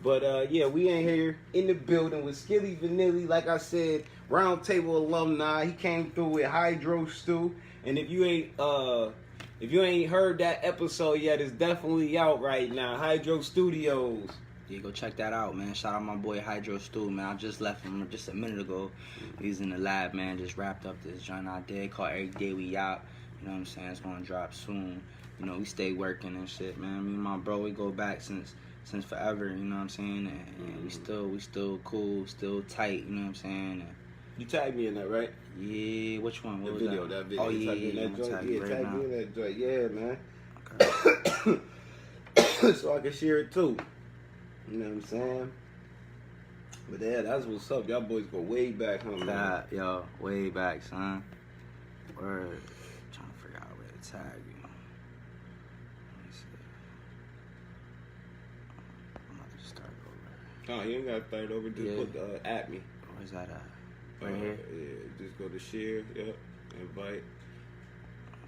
But yeah, we in here in the building with Skillie Vanillie. Like I said, Roundtable alumni. He came through with Hydro Stew. And if you ain't heard that episode yet, it's definitely out right now. Hydro Studios. Yeah, go check that out, man. Shout out my boy Hydro Stew, man. I just left him just a minute ago. He's in the lab, man. Just wrapped up this joint I did called Every Day We Out. You know what I'm saying? It's gonna drop soon. You know, we stay working and shit, man. Me and my bro, we go back since forever. You know what I'm saying? And we still cool, still tight. You know what I'm saying? And you tagged me in that, right? Yeah. Which one? What the was video, that video. Oh yeah, tag me in that joint. tag Yeah, right tag now. me in that joint. Yeah, man. Okay. So I can share it too. You know what I'm saying? But yeah, that's what's up. Y'all boys go way back, huh, man? Yo, way back, son. Word. I'm trying to figure out where to tag you. Let me see. I'm about to just start over. Oh, you ain't got to start over. Just put at me. Where's that at? Right here? Yeah, just go to share. Yep. Invite.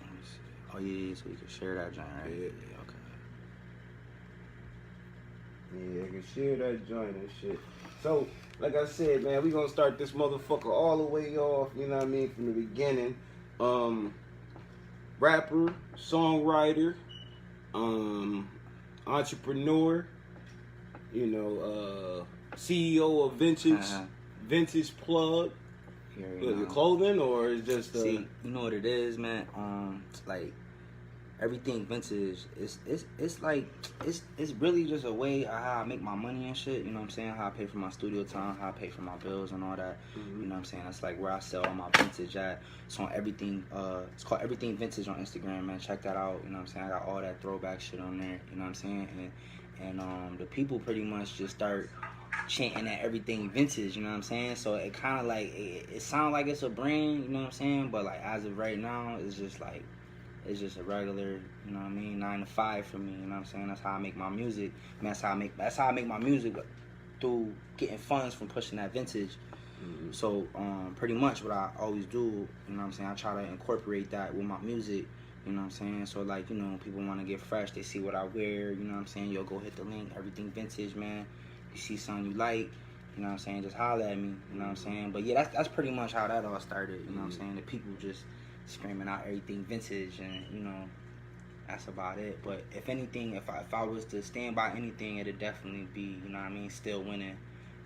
Let me see. Oh, yeah, so you can share that joint, right? Yeah. Okay. Yeah, I can share that joint and shit. So, like I said, man, we gonna start this motherfucker all the way off, you know what I mean, from the beginning. Rapper, songwriter, entrepreneur, you know, CEO of Vintage Plug. Is it clothing or is just See, you know what it is, man? Like everything vintage, it's like it's really just a way of how I make my money and shit. You know what I'm saying? How I pay for my studio time, how I pay for my bills and all that. You know what I'm saying? That's like where I sell all my vintage at. It's on everything. It's called Everything Vintage on Instagram, man. Check that out. You know what I'm saying? I got all that throwback shit on there. You know what I'm saying? And the people pretty much just start chanting at everything vintage, you know what I'm saying? So it kind of like it sounds like it's a brand, you know what I'm saying? But like as of right now, it's just a regular, you know what I mean, 9 to 5 for me, you know what I'm saying? That's how I make my music. And that's how I make my music, through getting funds from pushing that vintage. So pretty much what I always do, you know what I'm saying, I try to incorporate that with my music. You know what I'm saying? So like, you know, people want to get fresh, they see what I wear, you know what I'm saying? Yo, go hit the link, Everything Vintage, man. You see something you like, you know what I'm saying, just holler at me, you know what I'm saying? But yeah, that's pretty much how that all started, you know what I'm saying? The people just screaming out everything vintage, and you know, that's about it. But if anything, if I was to stand by anything, it'd definitely be, you know what I mean, still winning,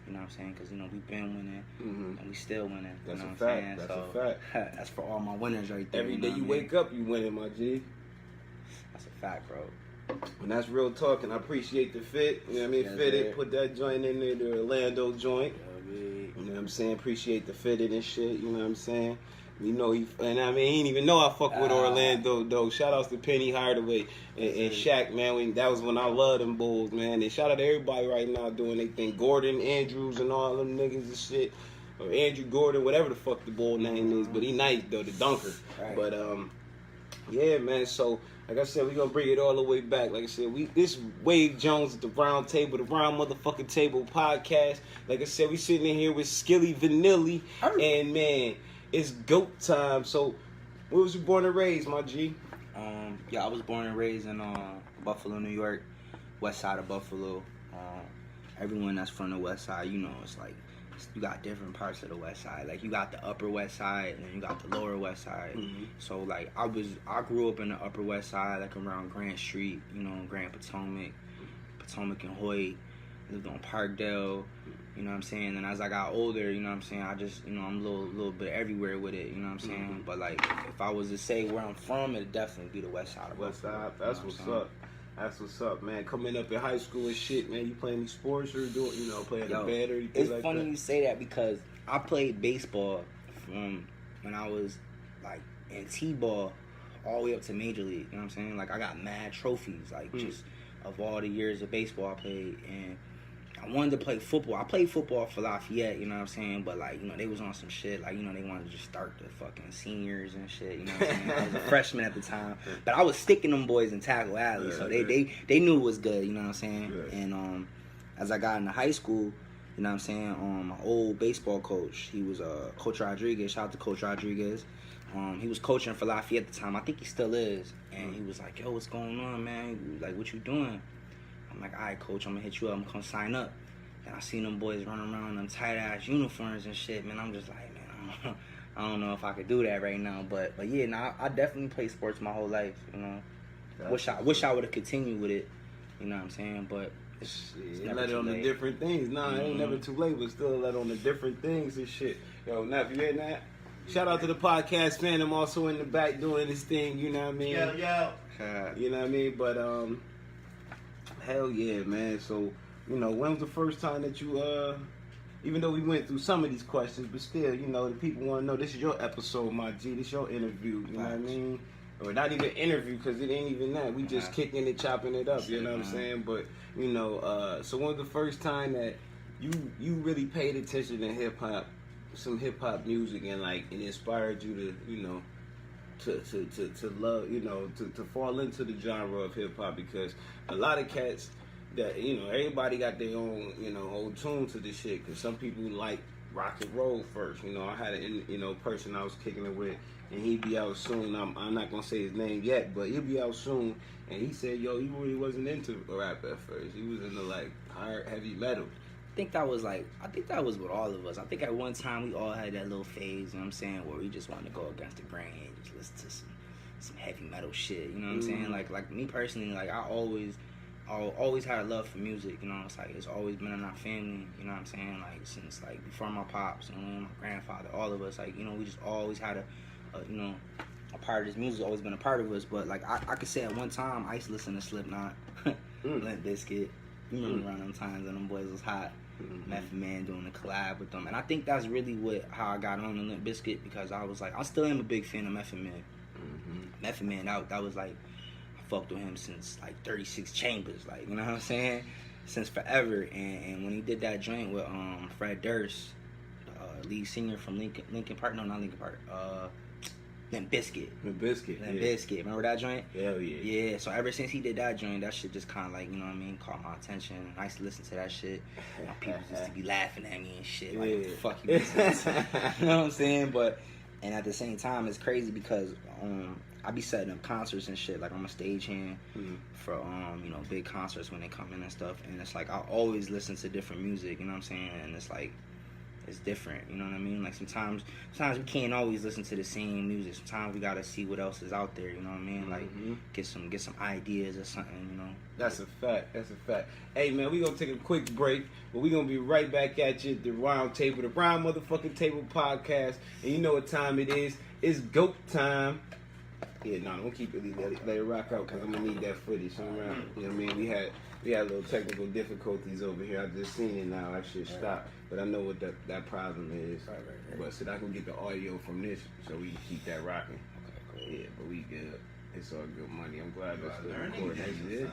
you know what I'm saying? Because, you know, we've been winning, and we still winning, that's you know a what fact. I'm saying? That's so, a fact. That's for all my winners right there. Every day you wake up, you winning, my G. That's a fact, bro. And that's real talk, and I appreciate the fit. You know what I mean? Yes, Fitted, sir. put that joint in there, the Orlando joint. You know what I'm saying? Appreciate the fitted and shit, you know what I'm saying? You know, and I mean, he didn't even know I fuck with Orlando, though. Shout outs to Penny Hardaway and Shaq, man. That was when I loved them Bulls, man. And shout out to everybody right now doing their thing. Gordon, Andrews, and all them niggas and shit. Or Andrew Gordon, whatever the fuck the Bull name is. But he nice, though, the dunker. Right. But, yeah, man, so... Like I said, we gonna bring it all the way back. Like I said, this Waverly Jones at the Round Table, the Round Motherfucking Table podcast. Like I said, we sitting in here with Skillie Vanillie, and man, it's GOAT time. So, where was you born and raised, my G? Yeah, I was born and raised in Buffalo, New York, west side of Buffalo. Everyone that's from the west side, you know, it's like you got different parts of the west side. Like you got the upper west side and then you got the lower west side. So like I grew up in the upper west side, like around Grant Street, you know, Grand Potomac and Hoyt. Lived on Parkdale, you know what I'm saying? And as I got older, you know what I'm saying, I just, you know, I'm a little bit everywhere with it, you know what I'm saying? But like if I was to say where I'm from, it'd definitely be the west side of West Buffalo. side, that's what's up. That's what's up, man. Coming up in high school and shit, man. You playing any sports or doing, you know, playing the band or anything it's like funny that? you say that because I played baseball from when I was like in T-ball all the way up to Major League. You know what I'm saying? Like I got mad trophies, like just of all the years of baseball I played, and I wanted to play football. I played football for Lafayette, you know what I'm saying? But, like, you know, they was on some shit. Like, you know, they wanted to just start the fucking seniors and shit, you know what I'm saying? I was a freshman at the time. But I was sticking them boys in Tackle Alley, so they knew it was good, you know what I'm saying? Yeah. And as I got into high school, you know what I'm saying, my old baseball coach, he was Coach Rodriguez. Shout out to Coach Rodriguez. He was coaching for Lafayette at the time. I think he still is. And he was like, yo, what's going on, man? Like, what you doing? I'm like, all right, coach, I'm gonna hit you up. I'm gonna come sign up. And I seen them boys running around in them tight ass uniforms and shit, man. I'm just like, man, I don't know if I could do that right now. But yeah, nah, I definitely played sports my whole life, you know. Wish I would have continued with it, you know what I'm saying? But it's never let it too on late. the different things. Nah, it ain't never too late, but still let on the different things and shit. Yo, Nap, you hear that? Shout out to the podcast fan. I'm also in the back doing this thing, you know what I mean? Yo. You know what I mean? But hell yeah, man. So, you know, when was the first time that you even though we went through some of these questions, but still, you know, the people want to know, this is your episode, my G. This is your interview, you know what I mean? Or not even interview, because it ain't even that. We just kicking it, chopping it up, you know what I'm saying? But, you know, so when was the first time that you really paid attention to hip-hop, some hip-hop music, and, like, it inspired you to, you know, to love, you know, to fall into the genre of hip-hop? Because a lot of cats that, you know, everybody got their own, you know, old tune to this shit, because some people like rock and roll first. You know, I had a, you know, person I was kicking it with, and he'd be out soon. I'm not gonna say his name yet, but he'll be out soon. And he said, yo, he really wasn't into rap at first. He was into like hard, heavy metal. I think that was with all of us. I think at one time we all had that little phase, you know what I'm saying, where we just wanted to go against the grain and just listen to some heavy metal shit, you know what I'm saying? Like me personally, like I always had a love for music, you know. It's like it's always been in our family, you know what I'm saying? Like since like before my pops, you know, my grandfather, all of us, like, you know, we just always had a you know, a part of this music, always been a part of us. But like I could say at one time I used to listen to Slipknot, Limp Bizkit. You remember around them times when them boys was hot. Method Man doing a collab with them, and I think that's really how I got on the Limp Bizkit, because I was like, I still am a big fan of Method Man. Method Man, that was like, I fucked with him since like 36 Chambers, like, you know what I'm saying, since forever. And when he did that joint with Fred Durst, lead singer from Linkin Park, no, not Linkin Park, Limp Bizkit. Remember that joint? Hell yeah. Yeah, so ever since he did that joint, that shit just kind of like, you know what I mean, caught my attention. I used to listen to that shit. My people used to be laughing at me and shit. Like, what the fuck you listening to? You know what I'm saying? But, and at the same time, it's crazy because I be setting up concerts and shit. Like, I'm a stagehand for, you know, big concerts when they come in and stuff. And it's like, I always listen to different music, you know what I'm saying? And it's like, it's different, you know what I mean? Like sometimes we can't always listen to the same music. Sometimes we gotta see what else is out there, you know what I mean? Like get some ideas or something, you know. That's a fact. Hey man, we gonna take a quick break, but we gonna be right back at you at the Round Table, the Round Motherfucking Table podcast. And you know what time it is? It's GOAT time. Yeah, no, don't keep it. Let it rock out, because I'm gonna need that footage. You know what I mean? We had a little technical difficulties over here. I just seen it now. I should stop, but I know what that problem is. Right. But so that I can get the audio from this, so we can keep that rocking. Okay, cool. Yeah, but we good. It's all good money. I'm glad that's still recording.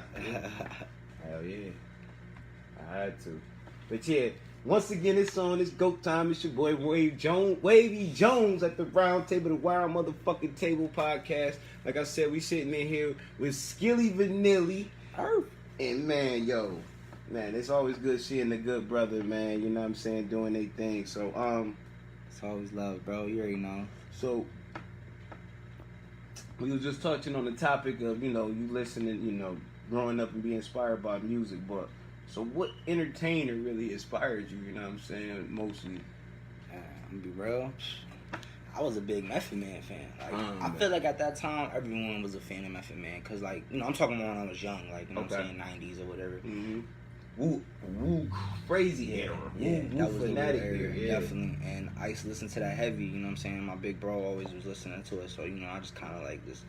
Hell yeah, I had to. But yeah. Once again, it's on. It's GOAT time. It's your boy Wavy Jones at the Round Table, the Wild Motherfucking Table podcast. Like I said, we sitting in here with Skillie Vanillie. And man, it's always good seeing the good brother, man. You know what I'm saying, doing their thing. So it's always love, bro. You already know. So we was just touching on the topic of, you know, you listening, you know, growing up and being inspired by music, but. So what entertainer really inspired you, you know what I'm saying, mostly? I'm gonna be real. I was a big Method Man fan. Like, I feel like at that time, everyone was a fan of Method Man. Because, like, you know, I'm talking about when I was young, like, you know what I'm saying, 90s or whatever. Woo, crazy era. Yeah, that was fanatic era, yeah. Definitely. And I used to listen to that heavy, you know what I'm saying? My big bro always was listening to it. So, you know, I just kind of like this,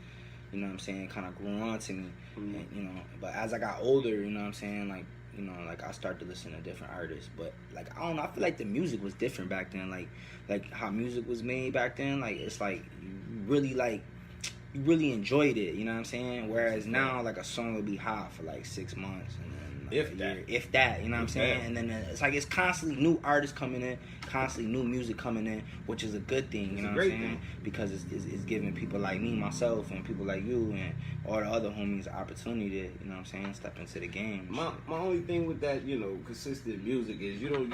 you know what I'm saying, kind of grew on to me. And, you know, but as I got older, you know what I'm saying, like, you know, like I started to listen to different artists, but like I don't know, I feel like the music was different back then. Like how music was made back then. Like it's like you really enjoyed it. You know what I'm saying? Whereas now, like a song will be hot for like 6 months and then like if that, you know what I'm saying? And then it's like it's constantly new artists coming in, constantly new music coming in, which is a good thing. You know what I'm saying? Because it's giving people like me, myself, and people like you and all the other homies an opportunity to, you know what I'm saying, step into the game. My only thing with that, you know, consistent music is you don't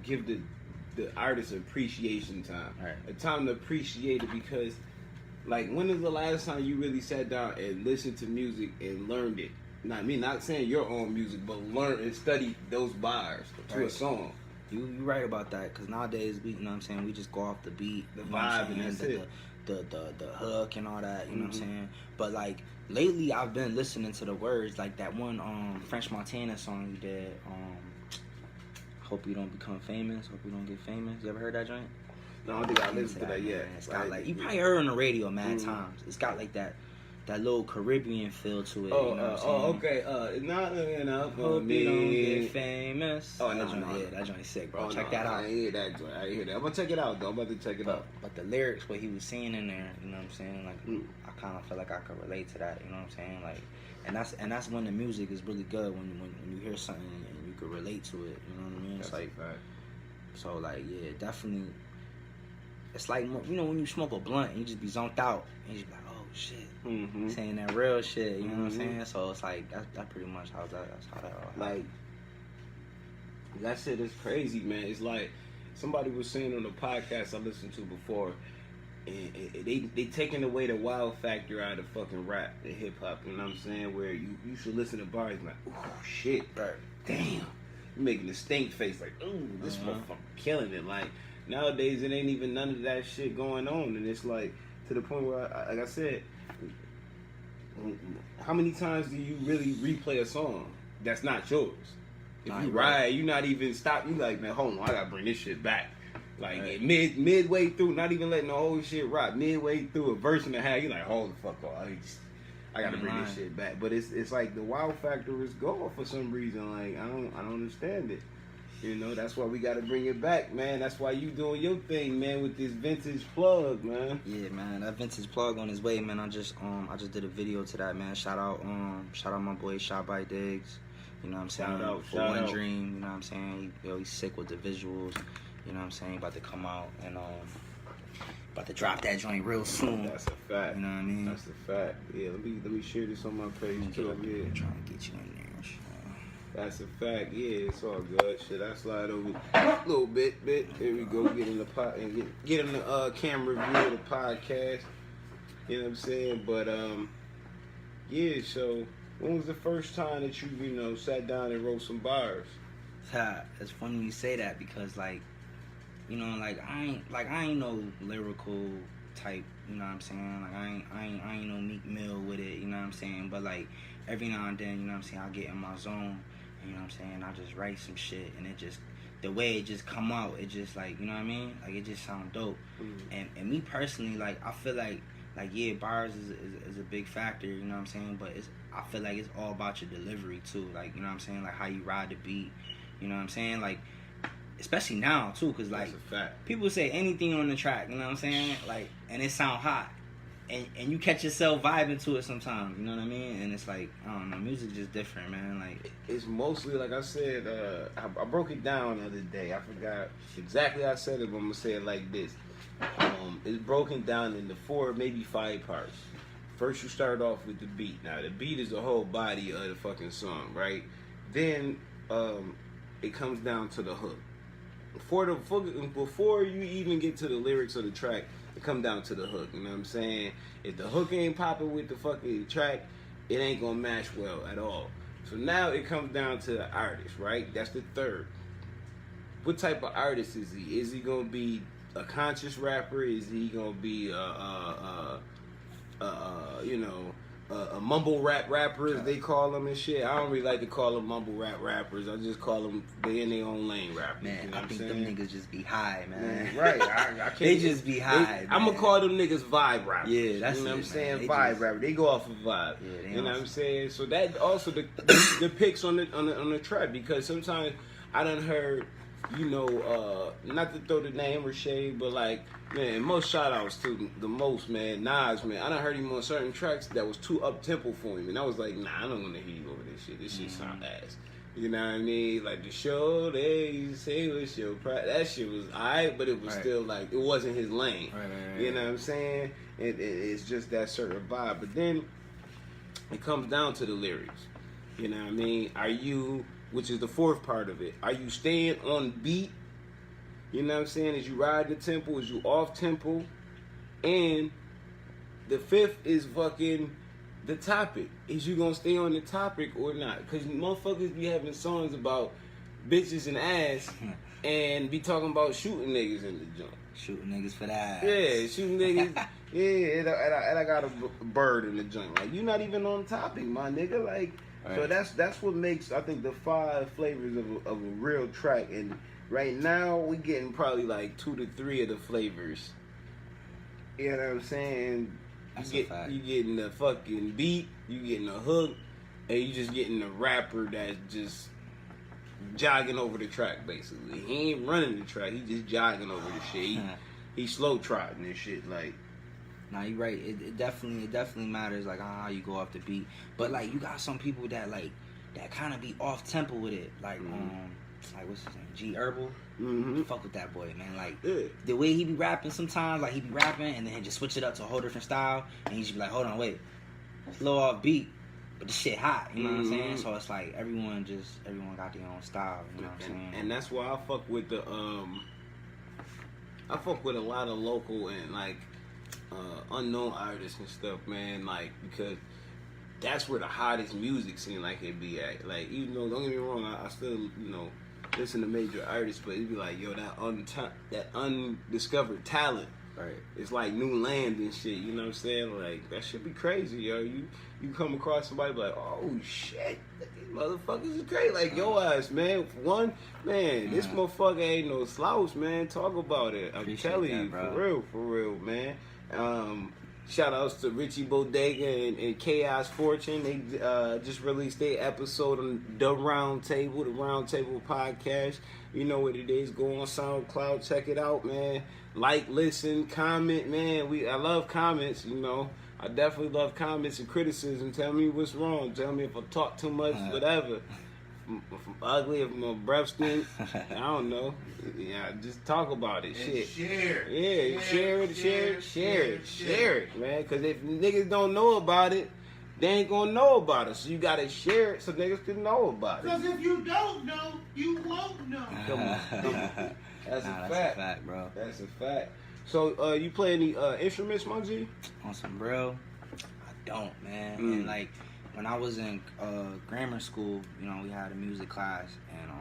give the artist appreciation time. Right. A time to appreciate it, because like when is the last time you really sat down and listened to music and learned it? not saying your own music, but learn and study those bars to a song. You right about that, because nowadays we, you know what I'm saying, we just go off the beat, the vibe, and that's it. The hook and all that, you know what I'm saying? But like lately I've been listening to the words, like that one French Montana song you did, Hope You Don't Become Famous, Hope You Don't Get Famous. You ever heard that joint? No, I don't think I listened to that yet. It's got like, you probably heard it on the radio mad times. It's got like that little Caribbean feel to it. Oh, you know what I'm saying? okay. Not enough for Hope me. You Don't Get Famous. Oh, that joint's sick, bro. Check that out. I ain't hear that joint. I ain't hear that. I'm gonna check it out though. I'm about to check it out. But the lyrics, what he was saying in there, you know what I'm saying? Like, I kind of feel like I could relate to that. You know what I'm saying? Like, and that's when the music is really good, when you hear something and you can relate to it. You know what I mean? It's like, so like, yeah, definitely. It's like, you know, when you smoke a blunt and you just be zonked out and you just be like, oh shit, saying that real shit. You know what I'm saying? So it's like that's pretty much how that all like. That shit is crazy, man. It's like somebody was saying on the podcast I listened to before, and they taking away the wow factor out of fucking rap and hip hop. You know what I'm saying? Where you should listen to bars like, oh shit, damn, you making a stink face like, ooh, this motherfucker killing it. Like nowadays, it ain't even none of that shit going on, and it's like to the point where, like I said, how many times do you really replay a song that's not yours? If you ride, you not even stop. You like, man, hold on, I gotta bring this shit back. Like midway through, not even letting the whole shit rock. Midway through a verse and a half, you like, hold the fuck off. I gotta bring this shit back. But it's like the wow factor is gone for some reason. Like I don't understand it. You know, that's why we gotta bring it back, man. That's why you doing your thing, man, with this vintage plug, man. Yeah, man, that vintage plug on his way, man. I just did a video to that, man. Shout out my boy Shot by Diggs. You know what I'm saying? Shout out. One Dream, you know what I'm saying? He's sick with the visuals. You know what I'm saying? About to come out and about to drop that joint real soon. That's a fact. You know what I mean? That's a fact. Yeah, let me share this on my page too. I'm trying to get you in there. That's a fact. Yeah, it's all good. Shit, I slide over a little bit. Here we go. Get in the pot and get in the camera view of the podcast. You know what I'm saying? But yeah. So when was the first time that you sat down and wrote some bars? It's funny you say that, because like, you know, like I ain't no lyrical type. You know what I'm saying? Like I ain't no Meek Mill with it. You know what I'm saying? But like every now and then, you know what I'm saying, I get in my zone. You know what I'm saying? I just write some shit, and it just, the way it just come out, it just like, you know what I mean? Like it just sound dope. And me personally, like I feel like yeah, bars is a big factor. You know what I'm saying? But I feel like it's all about your delivery too. Like, you know what I'm saying? Like how you ride the beat. You know what I'm saying? Like, especially now too, because like people say anything on the track. You know what I'm saying? Like, and it sound hot. And you catch yourself vibing to it sometimes, you know what I mean? And it's like, I don't know, music just different, man. Like, it's mostly, like I said, I broke it down the other day. I forgot exactly how I said it, but I'm gonna say it like this. It's broken down into 4, maybe 5 parts. First, you start off with the beat. Now, the beat is the whole body of the fucking song, right? Then it comes down to the hook. Before you even get to the lyrics of the track, it come down to the hook. You know what I'm saying? If the hook ain't popping with the fucking track, it ain't gonna match well at all. So now it comes down to the artist, right? That's the third. What type of artist is he? Is he gonna be a conscious rapper? Is he gonna be a mumble rap rapper, as they call them and shit? I don't really like to call them mumble rap rappers. I just call them, they in their own lane rappers. Man, you know I think them niggas just be high, man. Right. I can't, they just be high. I'm gonna call them niggas vibe rappers. Yeah, that's, you know what I'm saying? They vibe rapper. They go off of vibe. Yeah, you know what I'm saying? So that also depicts on the track, because sometimes I done heard, not to throw the name or shade, but like, man, most shout outs to the most, man, Nas, man. I done heard him on certain tracks that was too up tempo for him, and I was like, nah, I don't want to hear you over this shit. This shit sound ass. You know what I mean? Like the show, they say was your that shit was alright, but it was still like, it wasn't his lane. Right. You know what I'm saying? It's just that certain vibe. But then it comes down to the lyrics. You know what I mean? Are you, which is the 4th part of it, are you staying on beat? You know what I'm saying? As you ride the tempo, as you off tempo? And the 5th is fucking, the topic. Is you gonna stay on the topic or not? Because motherfuckers be having songs about bitches and ass and be talking about shooting niggas in the joint. Shooting niggas for that. Yeah, shooting niggas. Yeah, and I got a bird in the joint. Like, you're not even on topic, my nigga. Like, right. So that's what makes, I think, the 5 flavors of a real track. And right now, we getting probably like 2 to 3 of the flavors. You know what I'm saying? You getting the fucking beat, you getting the hook, and you just getting the rapper that's just jogging over the track, basically. He ain't running the track, he just jogging over the shit. He slow trotting this shit, like. Nah, you right. It definitely matters, like, how you go off the beat. But like, you got some people that like that kind of be off tempo with it, like like what's his name, G Herbal. Fuck with that boy, man. Like the way he be rapping sometimes, like he be rapping and then he just switch it up to a whole different style, and he just be like, hold on, wait, slow off beat, but the shit hot. You know what I'm saying? So it's like everyone got their own style. You know what I'm saying? And that's why I fuck with the I fuck with a lot of local and like unknown artists and stuff, man. Like, because that's where the hottest music seem like it be at. Like, even though, don't get me wrong, I still, you know, listen to major artists, but it be like, yo, that undiscovered talent. Right. It's like new land and shit, you know what I'm saying? Like, that should be crazy, yo. You come across somebody be like, oh shit, these motherfuckers is crazy. Like, yo ass, man. For one, man, this motherfucker ain't no slouch, man. Talk about it. I'm telling you, bro. For real, man. Shout outs to Richie Bodega and Chaos Fortune. They just released their episode on the Round Table podcast. You know what it is. Go on SoundCloud, check it out, man. Like, listen, comment, man. I love comments, you know. I definitely love comments and criticism. Tell me what's wrong. Tell me if I talk too much, whatever. If I'm ugly, if my breath stink, I don't know. Yeah, just talk about it. Shit. Share. Yeah, share it, man. Because if niggas don't know about it, they ain't gonna know about it. So you gotta share it so niggas can know about it. Because if you don't know, you won't know. Come on. That's a fact, bro. That's a fact. So, you play any instruments, Muggsy? On some real, I don't, man. And like, when I was in grammar school, you know, we had a music class, and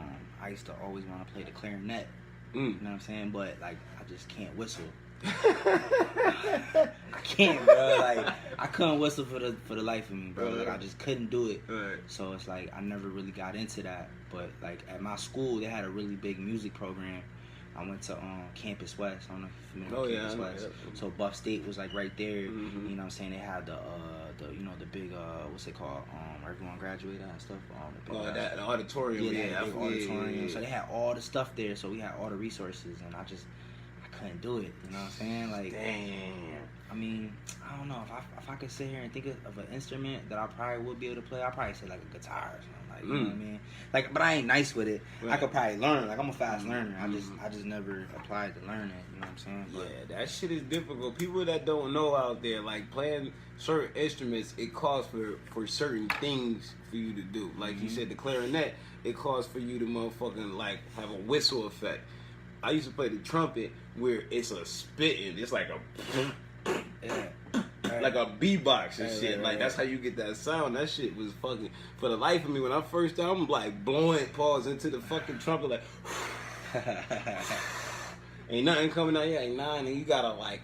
I used to always want to play the clarinet. You know what I'm saying? But like, I just can't whistle. I can't, bro. Like, I couldn't whistle for the life of me, bro. Like, I just couldn't do it. So it's like I never really got into that. But like at my school, they had a really big music program. I went to Campus West. I don't know if you're familiar with Campus West. So Buff State was like right there. You know what I'm saying? They had the you know, the big what's it called? Where everyone graduated and stuff. The auditorium. Yeah, big auditorium. So they had all the stuff there. So we had all the resources, and I couldn't do it. You know what I'm saying? Like, damn. I mean, I don't know if I could sit here and think of an instrument that I probably would be able to play. I'd probably say like a guitar or something. Like, you know what I mean? Like, but I ain't nice with it. Right. I could probably learn. Like, I'm a fast learner. I just never applied to learn it. You know what I'm saying? But, yeah, that shit is difficult. People that don't know out there, like playing certain instruments, it calls for certain things for you to do. Like you said, the clarinet, it calls for you to motherfucking like have a whistle effect. I used to play the trumpet where it's a spitting. It's like a like a beatbox and shit. Like that's how you get that sound. That shit was fucking, for the life of me, when I first started, I'm like blowing paws into the fucking trumpet like ain't nothing coming out here, ain't nothing, and you gotta like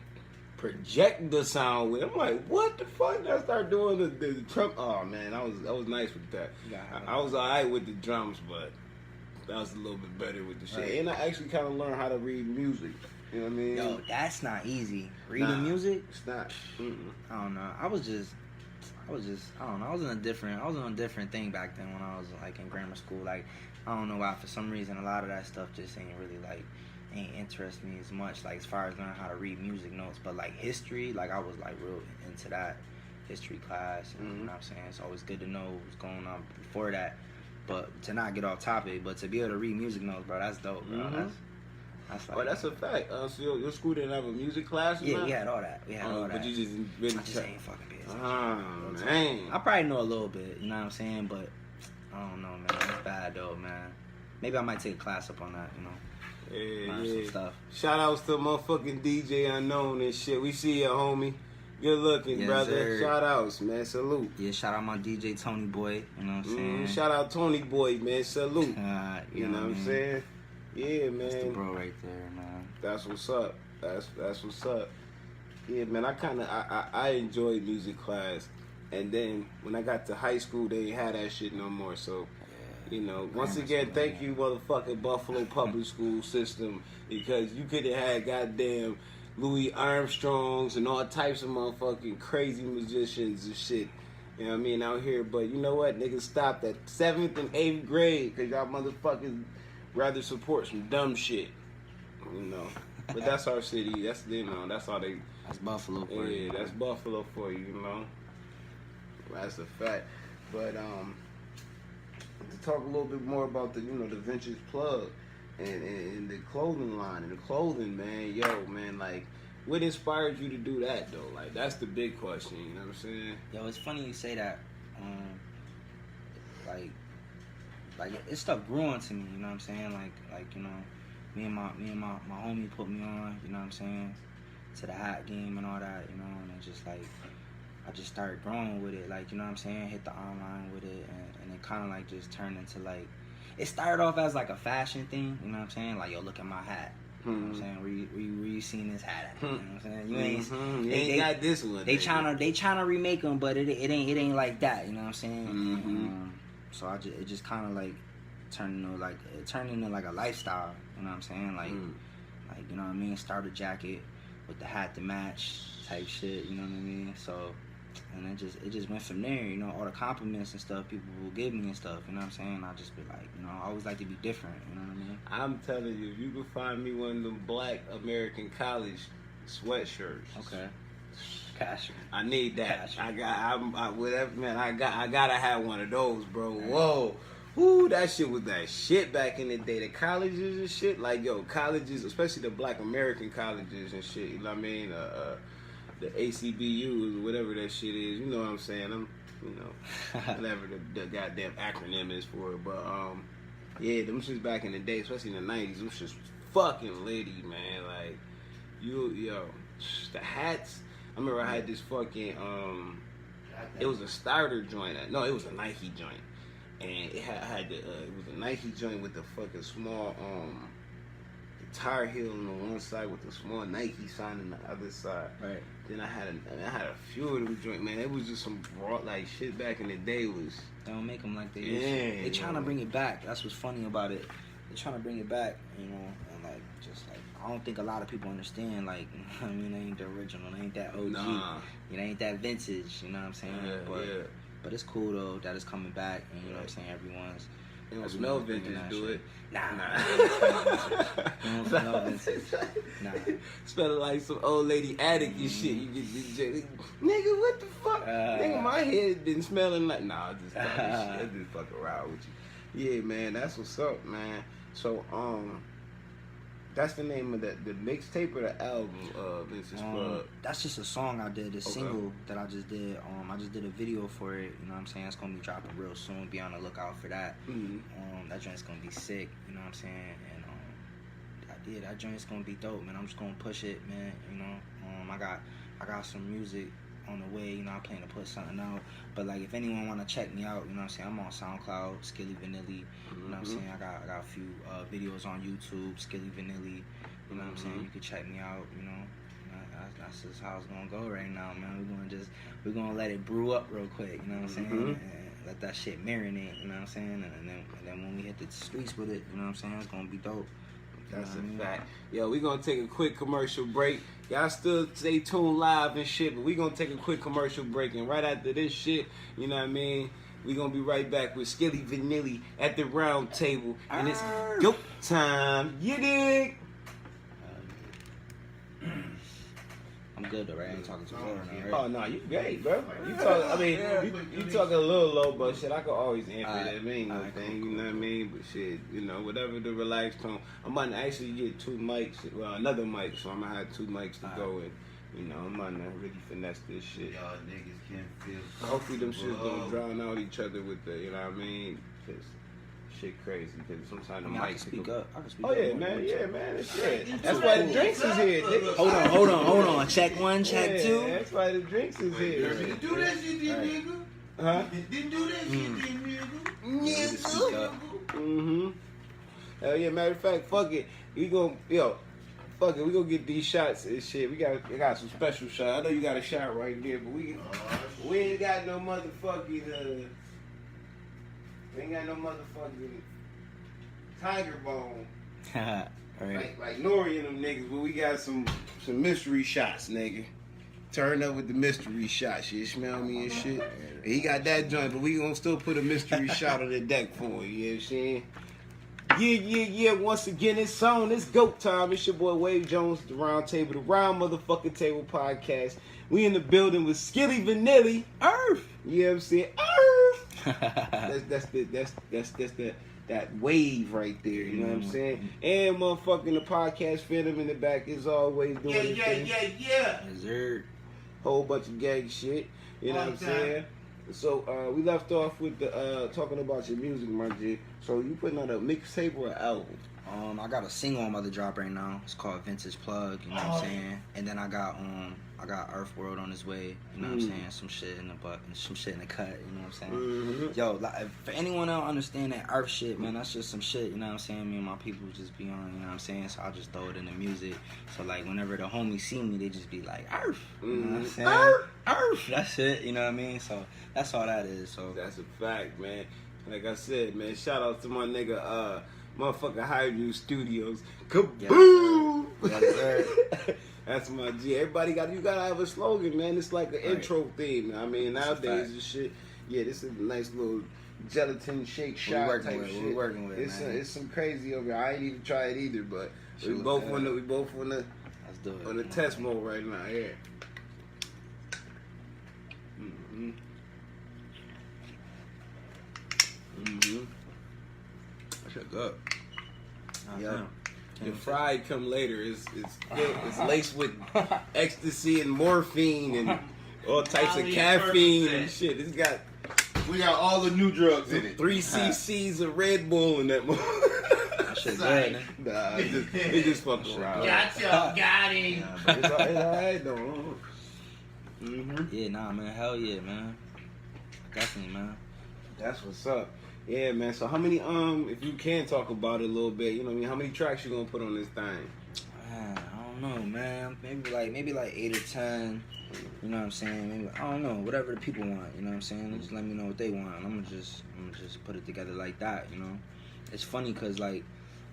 project the sound with it. I'm like, what the fuck? And I start doing the trump. Oh man, I was nice with that. I was alright with the drums, but that was a little bit better with the shit. Right. And I actually kind of learned how to read music. You know what I mean? Yo, that's not easy. Reading music? It's not. I don't know. I was just, I don't know. I was on a different thing back then when I was like in grammar school. Like, I don't know why, for some reason, a lot of that stuff just ain't interest me as much. Like, as far as learning how to read music notes, but like history, like I was like real into that history class. And, you know what I'm saying? It's always good to know what's going on before that. But to not get off topic, but to be able to read music notes, bro, that's dope, bro. That's like, that's a fact. So your school didn't have a music class? Yeah, we had all that. But you just really I just ain't fucking pay attention. Oh, man. I probably know a little bit, you know what I'm saying? But I don't know, man. It's bad, though, man. Maybe I might take a class up on that, you know? Yeah. Some stuff. Shout outs to motherfucking DJ Unknown and shit. We see ya, homie. Good looking, Yes, brother. sir. Shout outs, man. Salute. Yeah, shout out my DJ Tony Boy. You know what I'm saying? Shout out Tony Boy, man. Salute. You know what I'm saying? Yeah, man. That's the bro right there, man. That's what's up. That's what's up. Yeah, man. I enjoyed music class, and then when I got to high school, they ain't had that shit no more. So, you know, once again, thank you, motherfucking Buffalo Public School System, because you could have had goddamn Louis Armstrongs and all types of motherfucking crazy musicians and shit. You know what I mean, out here. But you know what? Niggas stopped at 7th and 8th grade because y'all motherfuckers rather support some dumb shit. You know. But that's our city. That's, you know, that's all they... That's Buffalo for you. Yeah, that's Buffalo for you, you know. That's a fact. But, to talk a little bit more about the, you know, the Vintage Plug and the clothing line and the clothing, man. Yo, man, like, what inspired you to do that, though? Like, that's the big question, you know what I'm saying? Yo, it's funny you say that. Like this stuff grew onto me, you know what I'm saying? Like you know, me and my homie put me on, you know what I'm saying, to the hat game and all that, you know, and it just like I just started growing with it, like, you know what I'm saying, hit the online with it, and it kind of like just turned into like, it started off as like a fashion thing, you know what I'm saying, like, yo, look at my hat. You know what I'm saying? Where you seen this hat at? You know what I'm saying? You ain't got this one. They tryna remake them, but it ain't like that. You know what I'm saying? So it just kind of like turned into like a lifestyle. You know what I'm saying? Like you know what I mean? Starter jacket with the hat to match type shit. You know what I mean? So. And it just went from there, you know, all the compliments and stuff people will give me and stuff, you know what I'm saying? I just be like, you know, I always like to be different, you know what I mean? I'm telling you, if you can find me one of them black American college sweatshirts. Okay. Cash. I need that. Cash. Whatever, man, I gotta have one of those, bro. Whoa. Ooh, that shit was that shit back in the day. The colleges and shit, like, yo, colleges, especially the black American colleges and shit, you know what I mean? The ACBUs or whatever that shit is, you know what I'm saying? I'm, you know, whatever the goddamn acronym is for it. But yeah, them shits back in the day, especially in the 90s, them shits was fucking litty, man. Like, yo, the hats. I remember I had this fucking it was a starter joint. No, it was a Nike joint, and it was a Nike joint with the fucking small tire heel on the one side with the small Nike sign on the other side. Right. Then I had a few of them joint, man. It was just some broad like shit back in the day. Was they don't make them like they used to. They trying to bring it back. That's what's funny about it. They trying to bring it back, you know, and like just like I don't think a lot of people understand. Like, I mean, they ain't the original. They ain't that OG. Nah. You know, ain't that vintage. You know what I'm saying? But it's cool though that it's coming back, and you know what I'm saying. Everyone's. It don't smell vintage, do it? Nah. Don't smell vintage. Nah. Smelling like some old lady attic and shit. You get this nigga, what the fuck? Nigga, my head been smelling like. Nah, I just talking shit. I just fuck around with you. Yeah, man, that's what's up, man. So, that's the name of the mixtape or the album, Vintage Plug? That's just a song I did, a single that I just did. I just did a video for it, you know what I'm saying? It's gonna be dropping real soon. Be on the lookout for that. That joint's gonna be sick, you know what I'm saying? And that joint's gonna be dope, man. I'm just gonna push it, man, you know. I got some music on the way, you know, I plan to put something out. But like if anyone wanna check me out, you know what I'm saying, I'm on SoundCloud, Skillie Vanillie, you know what I'm saying? I got a few videos on YouTube, Skillie Vanillie, you know what I'm saying? You can check me out, you know. That's just how it's gonna go right now, man. We're gonna let it brew up real quick, you know what I'm saying? And let that shit marinate, you know what I'm saying? And then when we hit the streets with it, you know what I'm saying, it's gonna be dope. That's a fact. Yo, we gonna take a quick commercial break. Y'all still stay tuned live and shit, but we gonna take a quick commercial break, and right after this shit, you know what I mean, we gonna be right back with Skillie Vanillie at the round table, and it's go time. You dig? I'm good though, right? I ain't talking too low now, right? Oh no, you great, bro. You talk. I mean, you talking a little low, but shit, I could always answer that. It ain't no thing, you know what I mean? But shit, you know, whatever the relaxed tone. I'm about to actually get 2 mics, well, another mic, so I'm gonna have 2 mics to go and. You know, I'm about to really finesse this shit. Y'all niggas can't feel. Hopefully them shits don't drown out each other with the, you know what I mean? 'Cause Shit crazy because sometimes I the mean, I mic can speak up. I can speak Oh up. yeah, man. Yeah, man. It's good. That's why the drinks is here, nigga. Hold on. Check one, check Yeah, two. That's why the drinks is here. Didn't do that shit, then, nigga. Huh? Didn't do that shit, then, nigga. Yeah, we can speak up. Mm-hmm. Hell yeah, matter of fact, fuck it. We gonna we gonna get these shots and shit. We got some special shots. I know you got a shot right there, but we ain't got no motherfucking we ain't got no motherfucking tiger bone. Right. Like Nori and them niggas, but we got some mystery shots, nigga. Turn up with the mystery shots, you smell me and shit. And he got that joint, but we gonna still put a mystery shot on the deck for him, you know what I'm saying? Yeah, once again, it's on. It's GOAT time. It's your boy Waverly Jones, the Round Table, the Round Motherfucking Table Podcast. We in the building with Skillie Vanillie. Earth! You know what I'm saying? Earth! That's that wave right there, you know what I'm saying? And motherfucking the podcast Phantom in the back is always doing his thing. Yeah. Dessert. Whole bunch of gang shit, you know what I'm saying? So we left off with the talking about your music, my G. So you putting out a mixtape or an album? I got a single I'm about to drop right now. It's called Vintage Plug, you know what I'm saying? And then I got Earth World on his way, you know what I'm saying? Some shit in the butt and some shit in the cut, you know what I'm saying? Yo, like, for anyone that don't understand that Earth shit, man, that's just some shit, you know what I'm saying? Me and my people just be on, you know what I'm saying? So I just throw it in the music. So like whenever the homies see me, they just be like, Earth, you know what I'm saying? Earth, that's it, you know what I mean? So that's all that is. So that's a fact, man. Like I said, man, shout out to my nigga motherfucking Highview Studios. Kaboom! Yes, sir. That's my G. Everybody you gotta have a slogan, man. It's like an intro theme. I mean, That's nowadays this shit. Yeah, this is a nice little gelatin shake shot type shit. We're working with it, man. It's some crazy over here. I ain't even tried it either, but we both on the Let's do it. on the test mode right now. Yeah. That shit good. Yeah. The fried come later. It's laced with ecstasy and morphine and all types of caffeine and shit. It's got We got all the new drugs in it. 3 cc's of Red Bull in that That shit good, man. Nah, it just fucking around. Gotcha, got him. Yeah, But it's alright though. yeah, nah, man. Hell yeah, man. Definitely, man. That's what's up. Yeah, man. So how many if you can talk about it a little bit, you know what I mean? How many tracks you gonna put on this thing? Man, I don't know, man. Maybe like 8 or 10. You know what I'm saying? Maybe, I don't know. Whatever the people want. You know what I'm saying? Just let me know what they want. And I'm gonna just put it together like that. You know? It's funny because like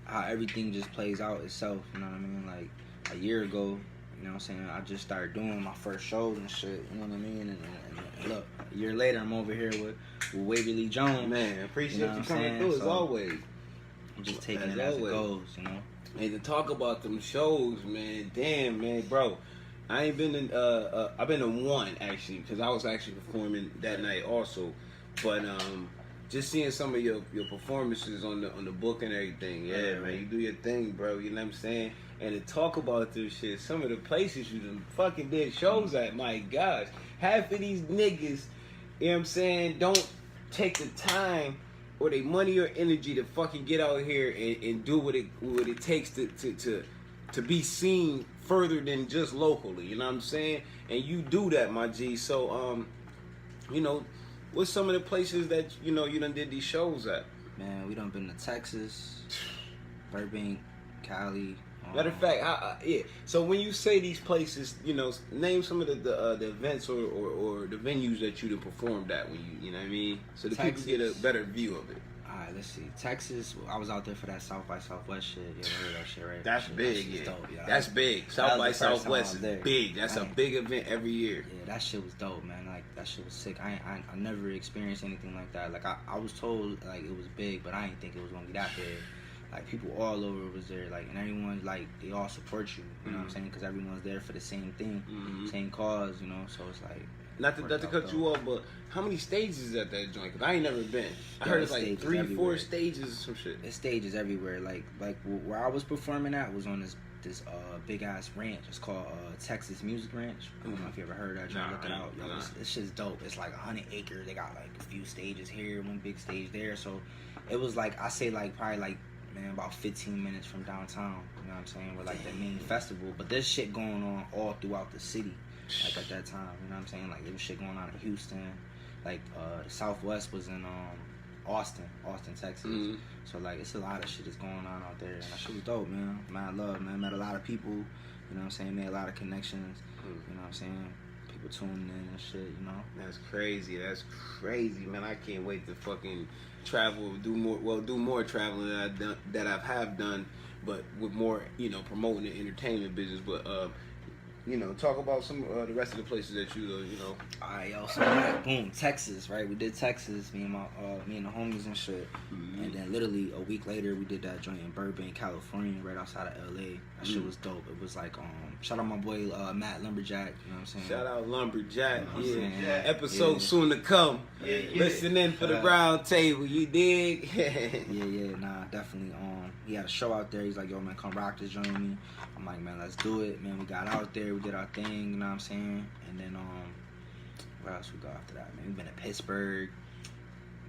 how everything just plays out itself. You know what I mean? Like a year ago. You know what I'm saying? I just started doing my first shows and shit. You know what I mean? And look, a year later, I'm over here with Waverly Jones. Man, appreciate You know you what I'm coming saying? through as So, always. I'm just taking As it as it always. goes, you know? And to talk about them shows, man, damn, man, bro. I ain't been in, I've been in one, actually, because I was actually performing that night also. But, just seeing some of your performances on the book and everything, yeah, man, you do your thing, bro, you know what I'm saying? And to talk about this shit, some of the places you done fucking did shows at, my gosh. Half of these niggas, you know what I'm saying, don't take the time or their money or energy to fucking get out here and do what it takes to be seen further than just locally, you know what I'm saying? And you do that, my G. So, you know, what's some of the places that, you know, you done did these shows at? Man, we done been to Texas, Burbank, Cali. Matter of fact, yeah. So when you say these places, you know, name some of the events or the venues that you done performed at when you know what I mean, so the Texas. people get a better view of it. All right, let's see. Texas, I was out there for that South by Southwest shit. You ever heard that shit, right? That's That big, shit's yeah. dope, yeah. That's big. That South was by the first time I Southwest was is there. big. That's a Right. big event every year. Yeah, that shit was dope, man. Like, that shit was sick. I never experienced anything like that. Like, I was told, like, it was big, but I didn't think it was gonna be that big. Like, people all over was there, like, and everyone, like, they all support you, you know what I'm saying? Because everyone's there for the same thing, same cause, you know? So it's like... Not to cut you off, but how many stages is at that joint? Because I ain't never been. I heard it's like stages 3, 4 everywhere. stages or some shit. It's stages everywhere. Like where I was performing at was on this big ass ranch. It's called Texas Music Ranch. I don't know if you ever heard that. Try to look it out. Yo, this shit's dope. It's like 100 acres. They got like a few stages here, one big stage there. So it was like, I say like probably like, man, about 15 minutes from downtown. You know what I'm saying? With like the main festival. But there's shit going on all throughout the city. Like at that time, you know what I'm saying? Like there was shit going on in Houston. Like the Southwest was in Austin, Texas. Mm-hmm. So like it's a lot of shit that's going on out there. And that shit was dope, man. Mad love, man. Met a lot of people. You know what I'm saying? Made a lot of connections. You know what I'm saying? People tuning in and shit, you know? That's crazy, man. I can't wait to fucking travel, do more traveling that I have done, but with more, you know, promoting the entertainment business. But you know, talk about some the rest of the places that you know. Alright, yo, so like, boom, Texas, right? We did Texas, me and the homies and shit. Mm-hmm. And then literally a week later, we did that joint in Burbank, California, right outside of LA. That shit was dope. It was like, shout out my boy Matt Lumberjack, you know what I'm saying? Shout out Lumberjack, you know yeah. Episode soon to come. Yeah. Listen in for the round table, you dig? yeah, nah, definitely. He had a show out there. He's like, yo, man, come rock this joint with me. I'm like, man, let's do it, man. We got out there, we did our thing, you know what I'm saying? And then, where else we go after that, man? We've been to Pittsburgh,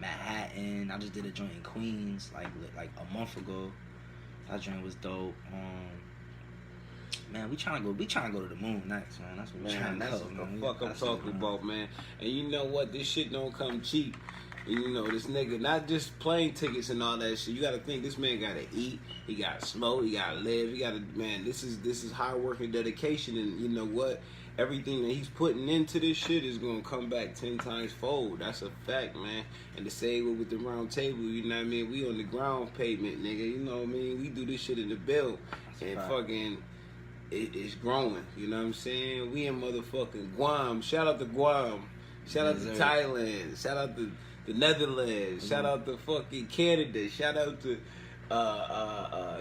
Manhattan. I just did a joint in Queens, like a month ago. That joint was dope. Man, we trying to go to the moon next, man. That's what we're trying to go, man. Fuck I'm talking about, man. And you know what? This shit don't come cheap. And you know, this nigga, not just plane tickets and all that shit. You gotta think this man gotta eat, he gotta smoke, he gotta live, he gotta, man, this is hard work and dedication. And you know what? Everything that he's putting into this shit is gonna come back 10 times fold. That's a fact, man. And to say it with the round table, you know what I mean? We on the ground pavement, nigga. You know what I mean? We do this shit in the build. And fucking, it's growing. You know what I'm saying? We in motherfucking Guam. Shout out to Guam. Shout out to Thailand. Shout out to the Netherlands. Shout out to fucking Canada. Shout out to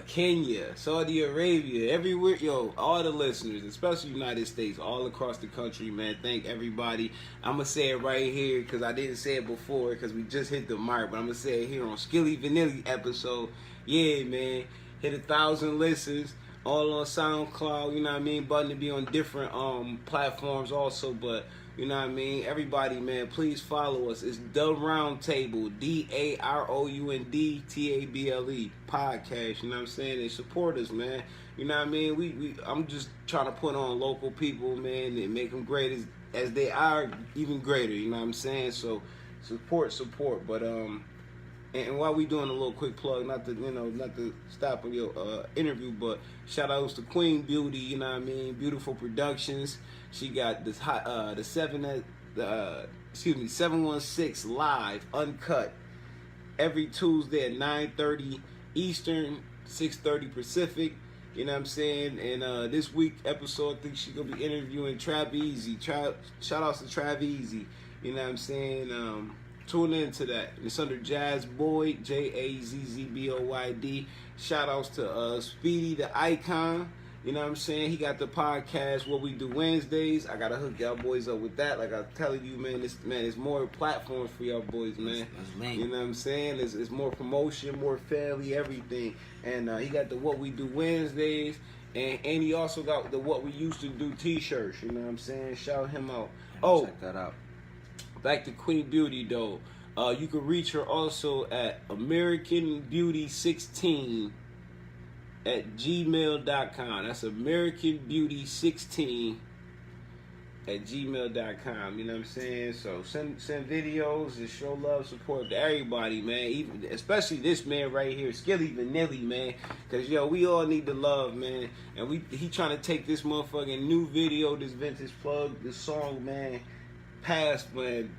Kenya, Saudi Arabia, everywhere. Yo, all the listeners, especially United States, all across the country, man. Thank everybody. I'm going to say it right here because I didn't say it before because we just hit the mark, but I'm going to say it here on Skillie Vanillie episode. Yeah, man. Hit 1,000 listens. All on SoundCloud, you know what I mean? Button to be on different platforms also, but you know what I mean? Everybody, man, please follow us. It's The Round Table, DAROUNDTABLE podcast, you know what I'm saying? And support us, man. You know what I mean? I'm just trying to put on local people, man, and make them great as they are, even greater, you know what I'm saying? So support, but and while we doing a little quick plug, not to stop on your interview, but shout outs to Queen Beauty, you know what I mean? Beautiful Productions. She got this 716 live, uncut, every Tuesday at 9:30 Eastern, 6:30 Pacific. You know what I'm saying? And this week episode, I think she's gonna be interviewing Trav Easy. Shout outs to Trav Easy. You know what I'm saying? Tune into that. It's under Jazz Boyd, JAZZBOYD. Shout outs to Speedy the Icon. You know what I'm saying? He got the podcast What We Do Wednesdays. I gotta hook y'all boys up with that. Like I'm telling you, man, it's more platforms for y'all boys, man. You know what I'm saying? It's more promotion, more family, everything. And he got the What We Do Wednesdays. And he also got the What We Used to Do t-shirts. You know what I'm saying? Shout him out. Check that out. Back to Queen Beauty though. You can reach her also at AmericanBeauty16 at gmail.com. That's AmericanBeauty16 at gmail.com. You know what I'm saying? So send videos and show love, support to everybody, man. Even especially this man right here, Skillie Vanillie, man. Cause yo, we all need the love, man. And he trying to take this motherfucking new video, this vintage plug, this song, man, past, man,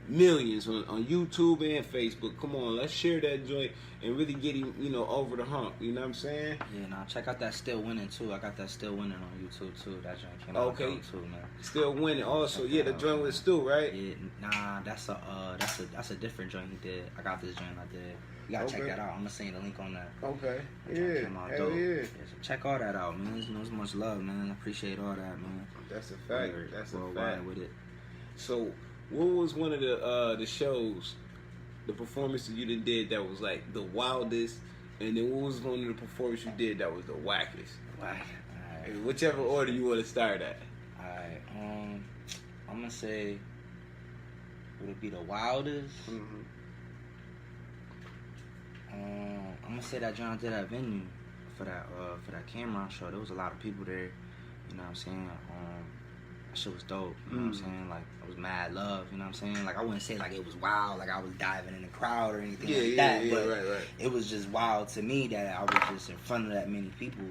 millions on YouTube and Facebook. Come on, let's share that joint and really get him, over the hump. You know what I'm saying? Yeah, nah, check out that Still Winning too. I got that Still Winning on YouTube too. That joint came out too, man. Still Winning also. Yeah, the joint with Stu, right? Yeah, nah, that's a different joint he did. I got this joint I did. You gotta check that out. I'm gonna send you the link on that. Okay. Hell yeah. So check all that out, man. There's much love, man. I appreciate all that, man. That's a fact. That's a fact. With it. So, what was one of the shows, the performances you did that was like the wildest, and then what was one of the performances you did that was the wackest? Right. Whichever order you want to start at. Alright. I'm gonna say, would it be the wildest? Mm-hmm. I'm gonna say that John did that venue for that Cameron show. There was a lot of people there. You know what I'm saying? That shit was dope. You know what I'm saying? Like, it was mad love. You know what I'm saying? Like, I wouldn't say like it was wild, like I was diving in the crowd or anything like that. But right. it was just wild to me that I was just in front of that many people.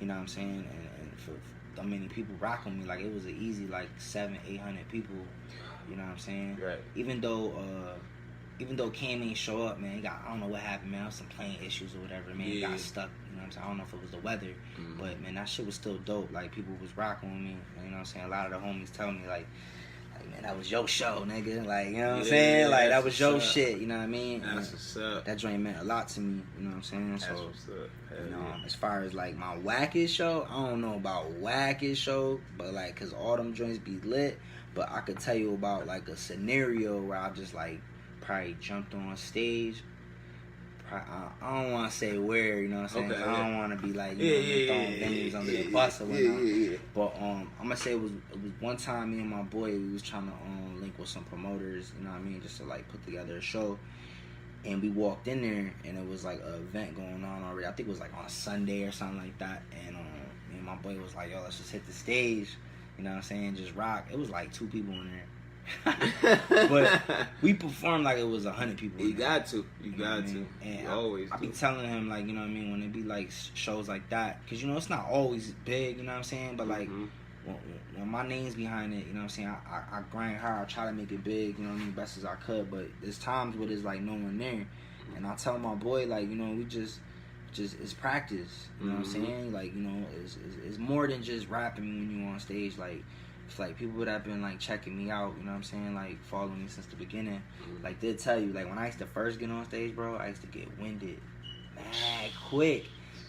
You know what I'm saying? And for that many people rocking me, like it was an easy like 700-800 people. You know what I'm saying? Right. Even though Cam ain't show up, man, I don't know what happened, man. Some plane issues or whatever, man. He got stuck. You know what I'm saying? I don't know if it was the weather, but man, that shit was still dope. Like, people was rocking with me. You know what I'm saying? A lot of the homies tell me like man, that was your show, nigga. Like, you know what I'm saying? Like, that was your shit. You know what I mean? That's what's up. That joint meant a lot to me. You know what I'm saying? That's So, what's up. you know, as far as like my wackest show, I don't know about wackest show, but like, cause all them joints be lit. But I could tell you about like a scenario where I just like probably jumped on stage. I don't want to say where, you know what I'm saying? I don't want to be like, you know, throwing venues under the bus or whatnot. But I'm gonna say it was one time me and my boy, we was trying to link with some promoters, you know what I mean, just to like put together a show. And we walked in there, and it was like an event going on already. I think it was like on a Sunday or something like that. And me and my boy was like, yo, let's just hit the stage, you know what I'm saying, just rock. It was like 2 people in there. But we performed like it was 100 people. You got to. And always I be telling him, like, you know what I mean, when it be like shows like that, because you know it's not always big, you know what I'm saying, but like when my name's behind it, you know what I'm saying, I grind hard, I try to make it big, you know what I mean, best as I could. But there's times where there's like no one there, and I tell my boy, like, you know, we just it's practice, you know what I'm saying, like, you know, it's more than just rapping when you on stage. Like, it's like people that have been like checking me out, you know what I'm saying, like following me since the beginning, like they'll tell you, like when I used to first get on stage, bro, I used to get winded mad quick,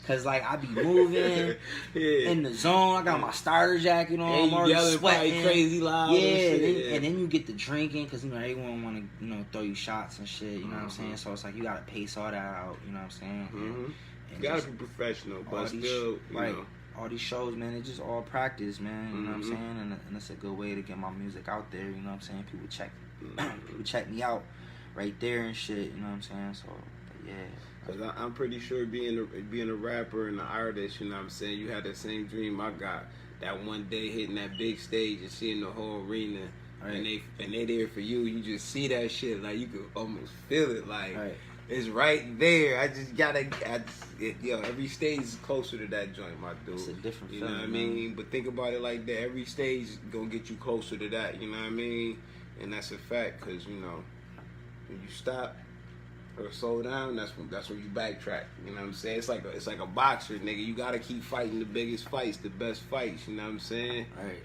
cause like I be moving in the zone. I got my starter jacket on, and I'm already yelling sweating crazy loud, and then you get the drinking, cause you know everyone want to, you know, throw you shots and shit, you know what I'm saying. So it's like you gotta pace all that out, you know what I'm saying. And you gotta be professional, but still, you know. All these shows, man, it's just all practice, man. You know what I'm saying? And it's a good way to get my music out there. You know what I'm saying? People check me out right there and shit. You know what I'm saying? So, but yeah. Cause I'm pretty sure being a rapper and an artist, you know what I'm saying, you had that same dream I got. That one day hitting that big stage and seeing the whole arena, and they there for you. You just see that shit, like you could almost feel it, like. It's right there. I just gotta, every stage is closer to that joint, my dude. It's a different feeling, feeling, know what I mean? But think about it like that. Every stage is gonna get you closer to that, you know what I mean? And that's a fact, because, you know, when you stop or slow down, that's when you backtrack. You know what I'm saying? It's like a boxer, nigga. You gotta keep fighting the biggest fights, the best fights, you know what I'm saying? Right.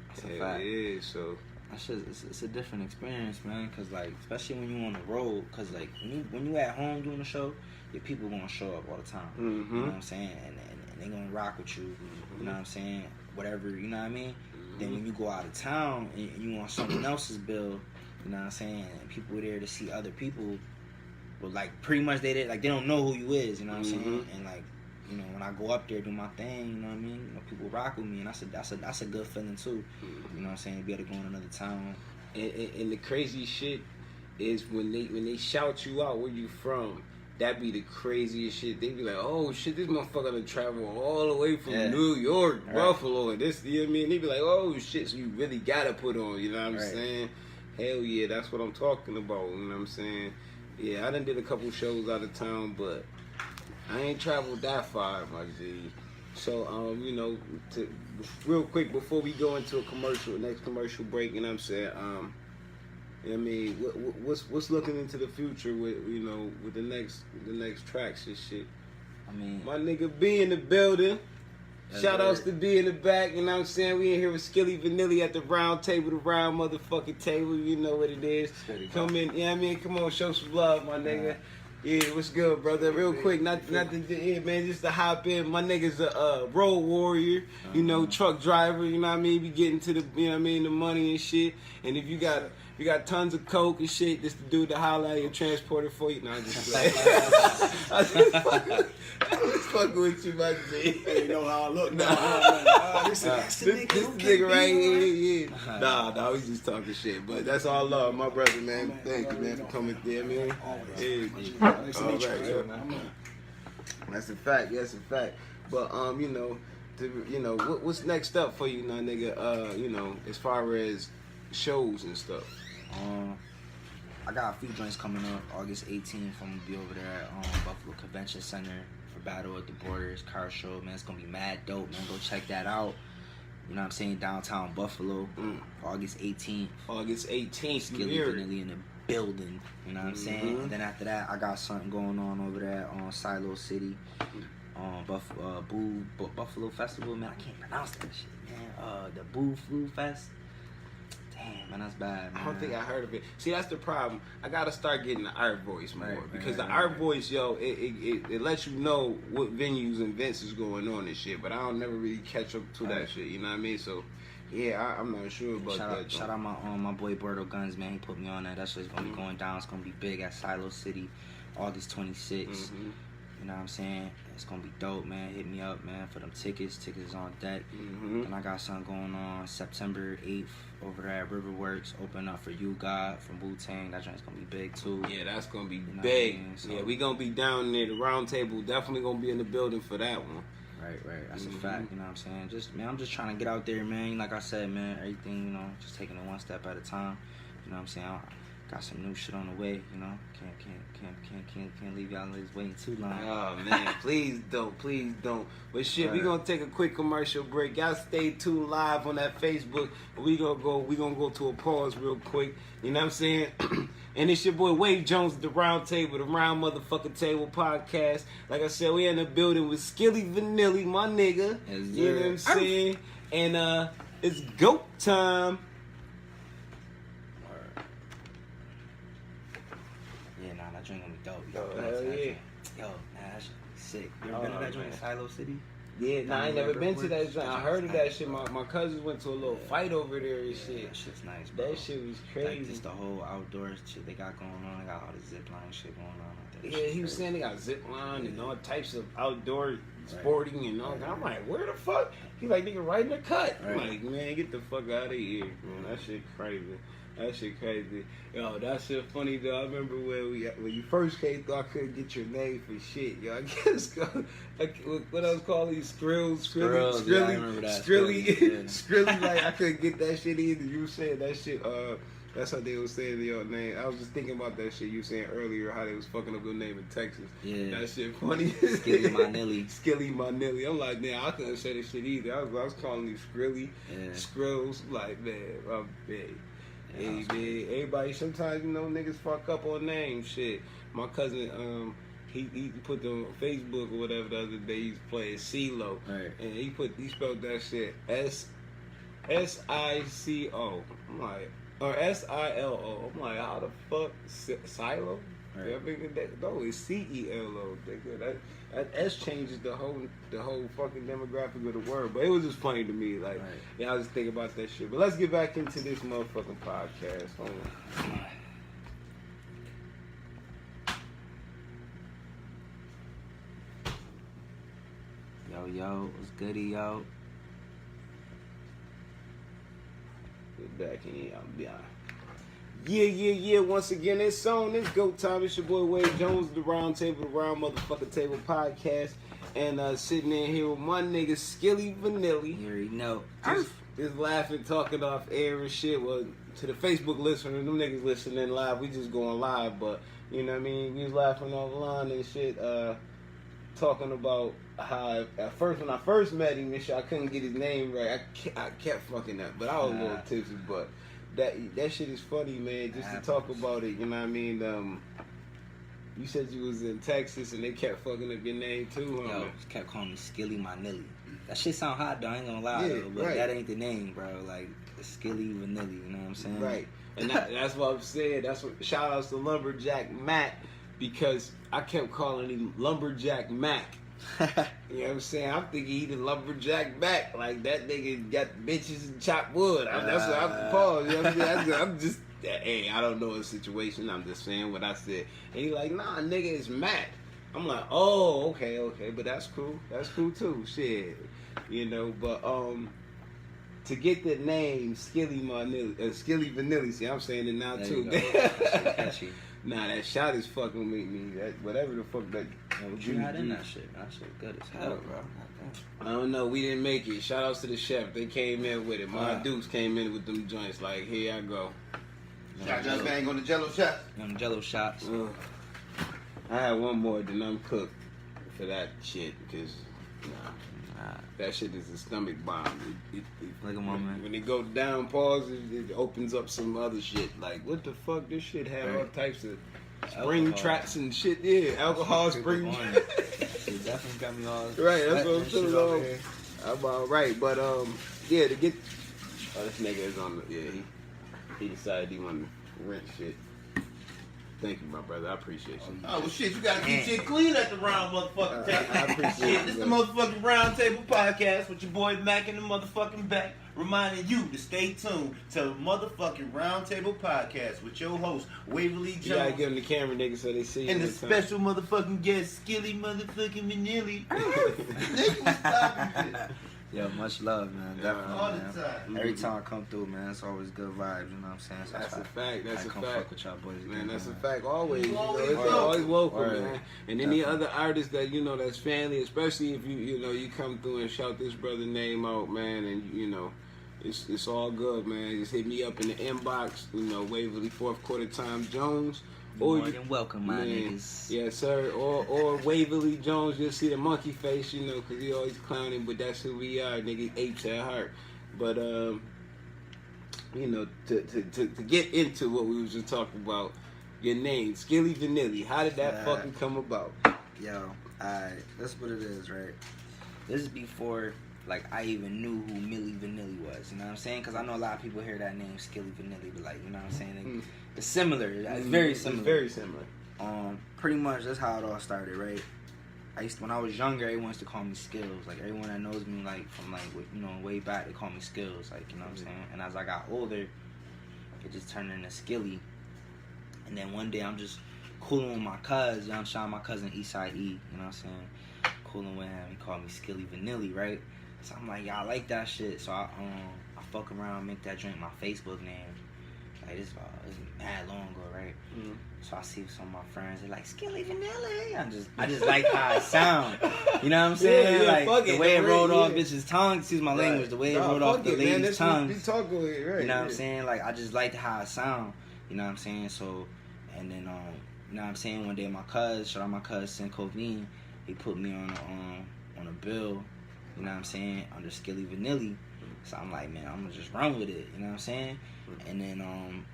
That's a fact. Yeah, so... It's a different experience, man, because, like, especially when you on the road, because, like, when you at home doing the show, your people going to show up all the time. You know what I'm saying? And they going to rock with you, you know what I'm saying? Whatever, you know what I mean? Then when you go out of town and you on someone else's bill, you know what I'm saying? And people are there to see other people, but, like, pretty much they don't know who you is, you know what I'm saying? And, like, you know, when I go up there, do my thing, you know what I mean? You know, people rock with me, and that's a good feeling too. You know what I'm saying? To be able to go in another town. And the crazy shit is when they shout you out where you from, that be the craziest shit. They be like, oh shit, this motherfucker done travel all the way from New York, Buffalo, and this, you know what I mean? They be like, oh shit, so you really gotta put on, you know what I'm saying? Hell yeah, that's what I'm talking about, you know what I'm saying? Yeah, I done did a couple shows out of town, but I ain't traveled that far, my G. So, you know, real quick before we go into next commercial break, you know what I'm saying? I mean, what's looking into the future with, you know, with the next tracks and shit? I mean, my nigga B in the building. Shout outs to B in the back, you know what I'm saying? We in here with Skillie Vanillie at the round table, the round motherfucking table, you know what it is. Come in, yeah, I mean, come on, show some love, my nigga. Yeah, what's good, brother? Real quick, man, just to hop in. My nigga's a road warrior, you know, truck driver, you know what I mean? Be getting to the, you know what I mean, the money and shit. And if you got you got tons of coke and shit. This the dude to holler at you, transporter for you. No, I'm just playing. I'm just fucking with you, my G. You know how I look. This This nigga right here, yeah. Nah, we just talking shit. But that's all love, my brother, man. Thank you, man, for coming there, man. Yeah. All right, yeah. That's a fact. That's a fact. But what's next up for you, now, nigga? As far as shows and stuff. I got a few joints coming up. August 18th, I'm gonna be over there at Buffalo Convention Center for Battle at the Borders car show. Man, it's gonna be mad dope, man. Go check that out. You know what I'm saying? Downtown Buffalo, August 18th. August 18th, Skillie Vanillie in the building. You know what I'm saying? And then after that, I got something going on over there on Silo City. Buffalo Festival, man. I can't pronounce that shit, man. The Boo Flu Fest. Damn, man, that's bad, man. I don't think I heard of it. See, that's the problem. I gotta start getting the art voice more because the right. art voice, yo, it lets you know what venues and events is going on and shit. But I don't never really catch up to that shit. You know what I mean? So, yeah, I'm not sure about that. Shout out my boy Berto Guns, man. He put me on that. That shit's gonna be going down. It's gonna be big at Silo City, August 26th. You know what I'm saying? It's gonna be dope, man. Hit me up, man, for them tickets. Tickets on deck. And I got something going on September 8th over there at Riverworks. Open up for You God from Wu-Tang. That joint's gonna be big too. Yeah, that's gonna be big. I mean? So, yeah, we gonna be down there. The round table definitely gonna be in the building for that one. Right. That's a fact. You know what I'm saying? I'm just trying to get out there, man. Like I said, man, everything, just taking it one step at a time. You know what I'm saying? Got some new shit on the way, Can't leave y'all niggas waiting too long. Oh man, please don't. But shit, we gonna take a quick commercial break. Y'all stay tuned live on that Facebook. We gonna go to a pause real quick. You know what I'm saying? And it's your boy Waverly Jones, the Round Table, the Round Motherfucking Table podcast. Like I said, we in the building with Skillie Vanillie, my nigga. Yes, you know what I'm saying? And it's GOAT time. That joint gonna be dope. Hell yeah. Yo, man, that shit be sick. You ever been to that joint in Silo City? Yeah, I ain't never been to that joint. I heard of that shit. My cousins went to a little fight over there and shit. That shit's nice, bro. That shit was crazy. Like, just the whole outdoors shit they got going on. They got all this zip line shit going on out there. Yeah, he was saying they got zip line and all types of outdoor sporting and all that. I'm like, where the fuck? He like, nigga, right in the cut. I'm like, man, get the fuck out of here, man. That shit crazy. Yo, that shit funny though. I remember when you first came through, I couldn't get your name for shit. Yo, I guess what else called these Skrilly. Yeah, I remember that. Skrilly. Like I couldn't get that shit either. You said that shit. That's how they was saying your name. I was just thinking about that shit you saying earlier, how they was fucking up your name in Texas. Yeah, that shit funny. Skillie Vanillie. I'm like, man, I couldn't say this shit either. I was calling these Skrilly, Skrills. Like, man, I'm big. Hey, man, everybody, sometimes, niggas fuck up on names, shit. My cousin, he put them on Facebook or whatever the other day, he's playing CeeLo. Right. And he spelled that shit S-I-C-O. I'm like, or S-I-L-O. I'm like, how the fuck, Silo? Right. I mean, no, it's C-E-L-O. That S changes the whole fucking demographic of the word. But it was just funny to me. Like, I was just thinking about that shit. But let's get back into this motherfucking podcast. Hold on. Yo, what's goody, yo? Get back in here. I'm behind. Yeah. Once again, it's on. It's GOAT time. It's your boy Waverly Jones, the Round Table, the Round Motherfucking Table podcast. And sitting in here with my nigga Skillie Vanillie. You already know. Just laughing, talking off air and shit. Well, to the Facebook listeners, them niggas listening live, we just going live. But, you know what I mean? We was laughing offline and shit. Talking about how when I first met him and shit, I couldn't get his name right. I kept fucking up. But I was a little tipsy, but... That shit is funny, man. Just to talk about it, you know what I mean? You said you was in Texas and they kept fucking up your name too, huh? Yo, kept calling me Skillie Vanillie. That shit sound hot though, I ain't gonna lie though, but that ain't the name, bro. Like, it's Skillie Vanillie, you know what I'm saying? Right. And that's what I'm saying. Shout outs to Lumberjack Mac, because I kept calling him Lumberjack Mac. You know what I'm saying? I'm thinking he the lumberjack back. Like, that nigga got bitches and chopped wood. That's what I'm pause. You know what I'm saying? that. Hey, I don't know the situation. I'm just saying what I said. And he like, nah, nigga, it's Matt. I'm like, oh, okay, but that's cool. That's cool too. Shit, you know. But to get the name Skillie Vanillie, see, I'm saying it now There too. you go. That's catchy. Nah, that shot is fucking with me. That whatever the fuck that. Yeah, what you had in that shit? That shit good as hell, bro. I don't know. We didn't make it. Shout outs to the chef. They came in with it. My Dukes came in with them joints. Like, here I go. Shot just bang on the Jello shot. Them Jello shots. I had one more than I'm cooked for that shit because that shit is a stomach bomb. Like a moment. When it go down, pause, it opens up some other shit. Like, what the fuck? This shit had all types of spring traps and shit. Yeah, alcohol spring traps. It definitely got me all right. That's what I'm shit feeling over on. here. I'm all right, but yeah, to get this nigga is on the he decided he wanted to rent shit. Thank you, my brother. I appreciate you. Oh, well, shit, you gotta keep shit clean at the round motherfucking table. I appreciate Shit, it, this the man. motherfucking Round Table Podcast with your boy Mac in the motherfucking back, reminding you to stay tuned to the motherfucking Round Table Podcast with your host, Waverly Jones. You gotta give them the camera, nigga, so they see you. And the next time. special motherfucking guest, Skillie motherfucking Vanillie. Nigga, we stopping shit. Yo, much love, man. Definitely, All the man. time. Every time I come through, man, it's always good vibes. You know what I'm saying? So That's a fact. That's I a come fact. fuck with y'all boys again, Man, that's a man. fact. Always, you know, Always it's welcome. always welcome, Word. man. And any other artists that you know that's family, especially if you come through and shout this brother name out, man, and you know, it's all good, man. Just hit me up in the inbox, you know, Waverly Fourth Quarter Time Jones. You're more than welcome, my man, niggas. yes, sir. Or Waverly Jones. You'll see the monkey face, you know, because he always clowning, but that's who we are, nigga. Apes at heart. But you know, to get into what we was just talking about, your name, Skillie Vanillie. How did that fucking come about? Yo, that's what it is, right? This is before, like, I even knew who Millie Vanillie was, you know what I'm saying? Because I know a lot of people hear that name, Skillie Vanillie, but, like, you know what I'm saying? It's similar. It's very similar. It's very similar. Pretty much, that's how it all started, right? When I was younger, everyone used to call me Skills. Like, everyone that knows me, like, from, like, you know, way back, they call me Skills, like, you know what I'm saying? And as I got older, it just turned into Skillie. And then one day, I'm just cooling with my cousin, young Sean, my cousin Eastside E, you know what I'm saying? Cooling with him, he called me Skillie Vanillie, right? So I'm like, yeah, I like that shit. So I fuck around, make that drink my Facebook name. Like, this mad long ago, right? So I see some of my friends, they're like, Skillie Vanillie. I just like how it sound. You know what I'm saying? Yeah, like, fuck the it, way it rolled off yeah. bitches' tongues, excuse my language, the way it rolled off the man, ladies' that's tongues. What we talking with, right? You know what I'm saying? Like, I just liked how it sound. You know what I'm saying? So, and then, you know what I'm saying? One day, my cousin, shout out my cousin, Covine, he put me on a bill, you know what I'm saying, under Skillie Vanillie. So I'm like, man, I'm gonna just run with it, you know what I'm saying? And then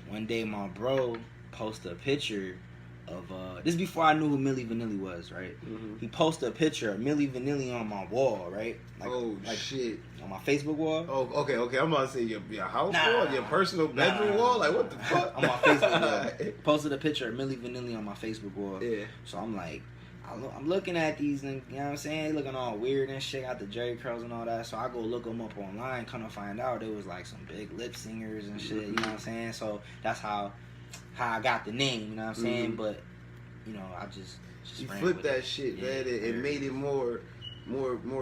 one day my bro posted a picture of this is before I knew who Millie Vanillie was, right? He posted a picture of Millie Vanillie on my wall, right? Like, shit. On my Facebook wall. Oh, okay. I'm about to say your house wall, your personal bedroom wall. Like, what the fuck? On my Facebook wall. Posted a picture of Millie Vanillie on my Facebook wall. Yeah. So I'm like, I'm looking at these, and you know what I'm saying? They looking all weird and shit, got the Jerry curls and all that. So I go look them up online, kind of find out it was like some big lip singers and shit. You know what I'm saying? So that's how I got the name. You know what I'm saying? But you know, I just You ran flipped with that it. shit, Yeah, man. It made it more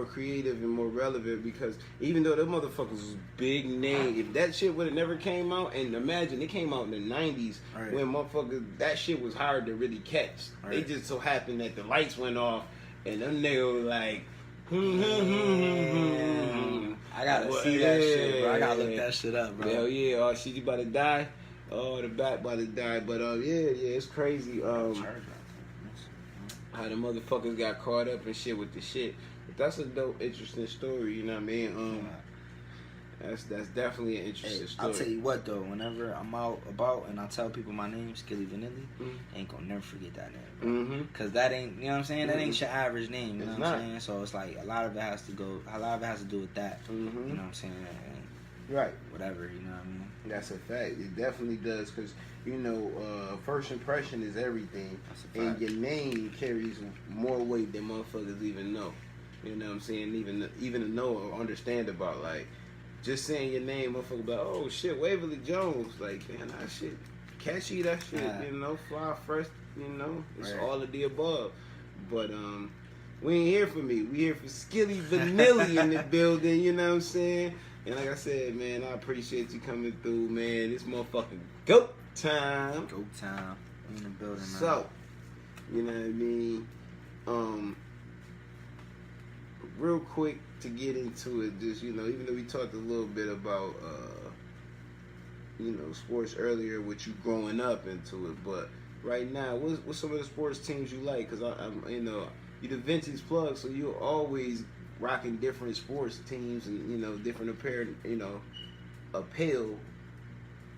creative and more relevant because even though them motherfuckers was big name, if that shit would have never came out, and imagine it came out in the 90s when motherfuckers, that shit was hard to really catch. They just so happened that the lights went off and them niggas was like, I gotta see that shit, bro. I gotta look that shit up, bro. Hell yeah, oh shit, you about to die? Oh, the bat about to die. But yeah, it's crazy. How the motherfuckers got caught up and shit with the shit. But that's a dope, interesting story. You know what I mean? That's definitely an interesting story. I'll tell you what though, whenever I'm out about and I tell people my name, Skillie Vanillie, ain't gonna never forget that name, bro. Cause that ain't, you know what I'm saying? That ain't your average name, you know what I'm saying? So it's like a lot of it has to do with that. You know what I'm saying? And right. whatever, you know what I mean? That's a fact. It definitely does, cause you know, first impression is everything, and your name carries more weight than motherfuckers even know. You know what I'm saying? Even to know or understand about, like, just saying your name, motherfucker, be like, oh shit, Waverly Jones, like, man, that shit catchy, that shit, you know, fly, fresh, you know, it's all of the above. But we ain't here for me. We here for Skillie Vanillie in the building, you know what I'm saying? And like I said, man, I appreciate you coming through, man. This motherfucking GOAT time. GOAT time. We in the building, man. So, you know what I mean? Real quick to get into it, just, you know, even though we talked a little bit about, you know, sports earlier with you growing up into it, but right now, what's some of the sports teams you like? Because I'm, you know, you're the vintage plug, so you're always rocking different sports teams and, you know, different apparel,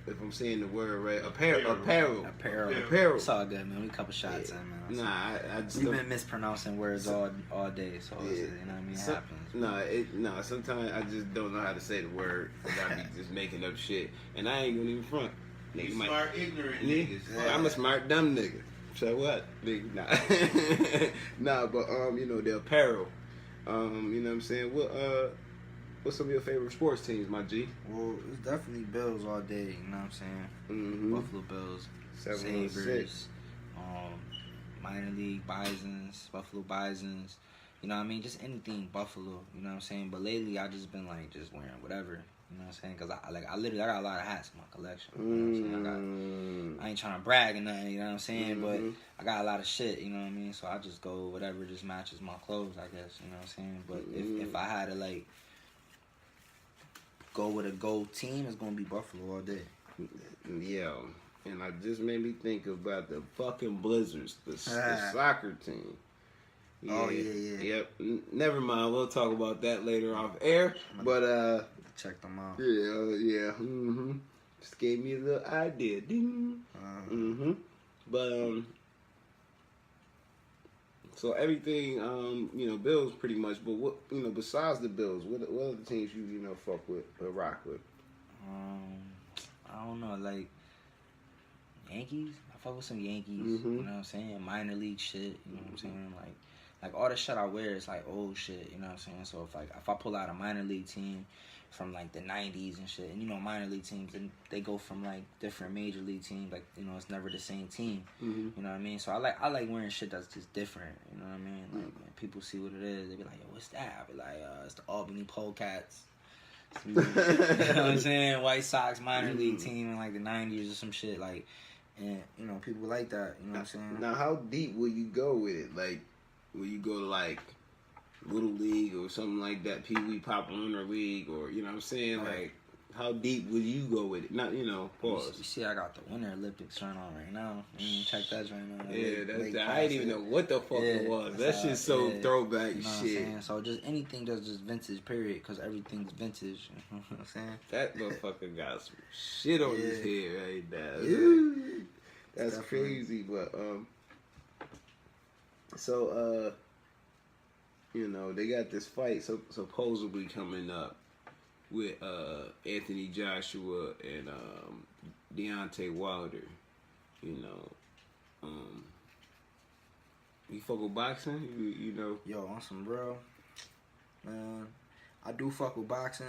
if I'm saying the word right, apparel. It's all good, man. We a couple shots in, man. Nah, I just We've been mispronouncing words all day, so you know what I mean. It happens. Sometimes I just don't know how to say the word. I be just making up shit, and I ain't gonna even front. Nigga, smart, ignorant niggas. Yeah. I'm a smart, dumb nigga. So what? Nigga, nah. Nah, but you know, the apparel. You know what I'm saying? What's some of your favorite sports teams, my G? Well, it's definitely Bills all day, you know what I'm saying? Mm-hmm. Buffalo Bills, 716. Sabres, minor league Bisons, Buffalo Bisons, you know what I mean? Just anything Buffalo, you know what I'm saying? But lately I just been like just wearing whatever, you know what I'm saying? Because I literally got a lot of hats in my collection, you know what I'm saying? I ain't trying to brag or nothing, you know what I'm saying? But I got a lot of shit, you know what I mean? So I just go whatever just matches my clothes, I guess, you know what I'm saying? But if I had to like go with a gold team, it's gonna be Buffalo all day. Yeah, and I just made me think about the fucking Blizzards, the soccer team. Yeah. Oh yeah. Yep. Never mind. We'll talk about that later off air. But check them out. Yeah. Just gave me a little idea. Ding. But so everything, you know, Bills pretty much. But what, you know, besides the Bills, what other teams you know fuck with or rock with? I don't know, like Yankees. I fuck with some Yankees. You know what I'm saying? Minor league shit. You know what I'm saying? Like all the shit I wear is like old shit. You know what I'm saying? So if I pull out a minor league team from like the 90s and shit, and you know minor league teams, and they go from like different major league teams, like, you know, it's never the same team. You know what I mean? So I like wearing shit that's just different. You know what I mean? Like when people see what it is, they be like, yo, what's that? I be like, it's the Albany Polecats. You know what I'm saying? White Sox minor league team in like the 90s or some shit, like, and you know people like that. You know what I'm saying? Now, how deep will you go with it? Like, will you go to like Little League or something like that, Pee Wee Popular League, or, you know what I'm saying? Right. Like, how deep will you go with it? Not, you know, pause. You see, I got the Winter Olympics shirt on right now. Check that right now. Yeah, I didn't even know what the fuck it was. That shit's so throwback you know shit. So just anything that's just vintage, period, because everything's vintage. You know what I'm saying? That motherfucker got some shit on his head right now. That's crazy, but so you know, they got this fight supposedly coming up with Anthony Joshua and Deontay Wilder. You know, you fuck with boxing? You know? Yo, on some real, man, I do fuck with boxing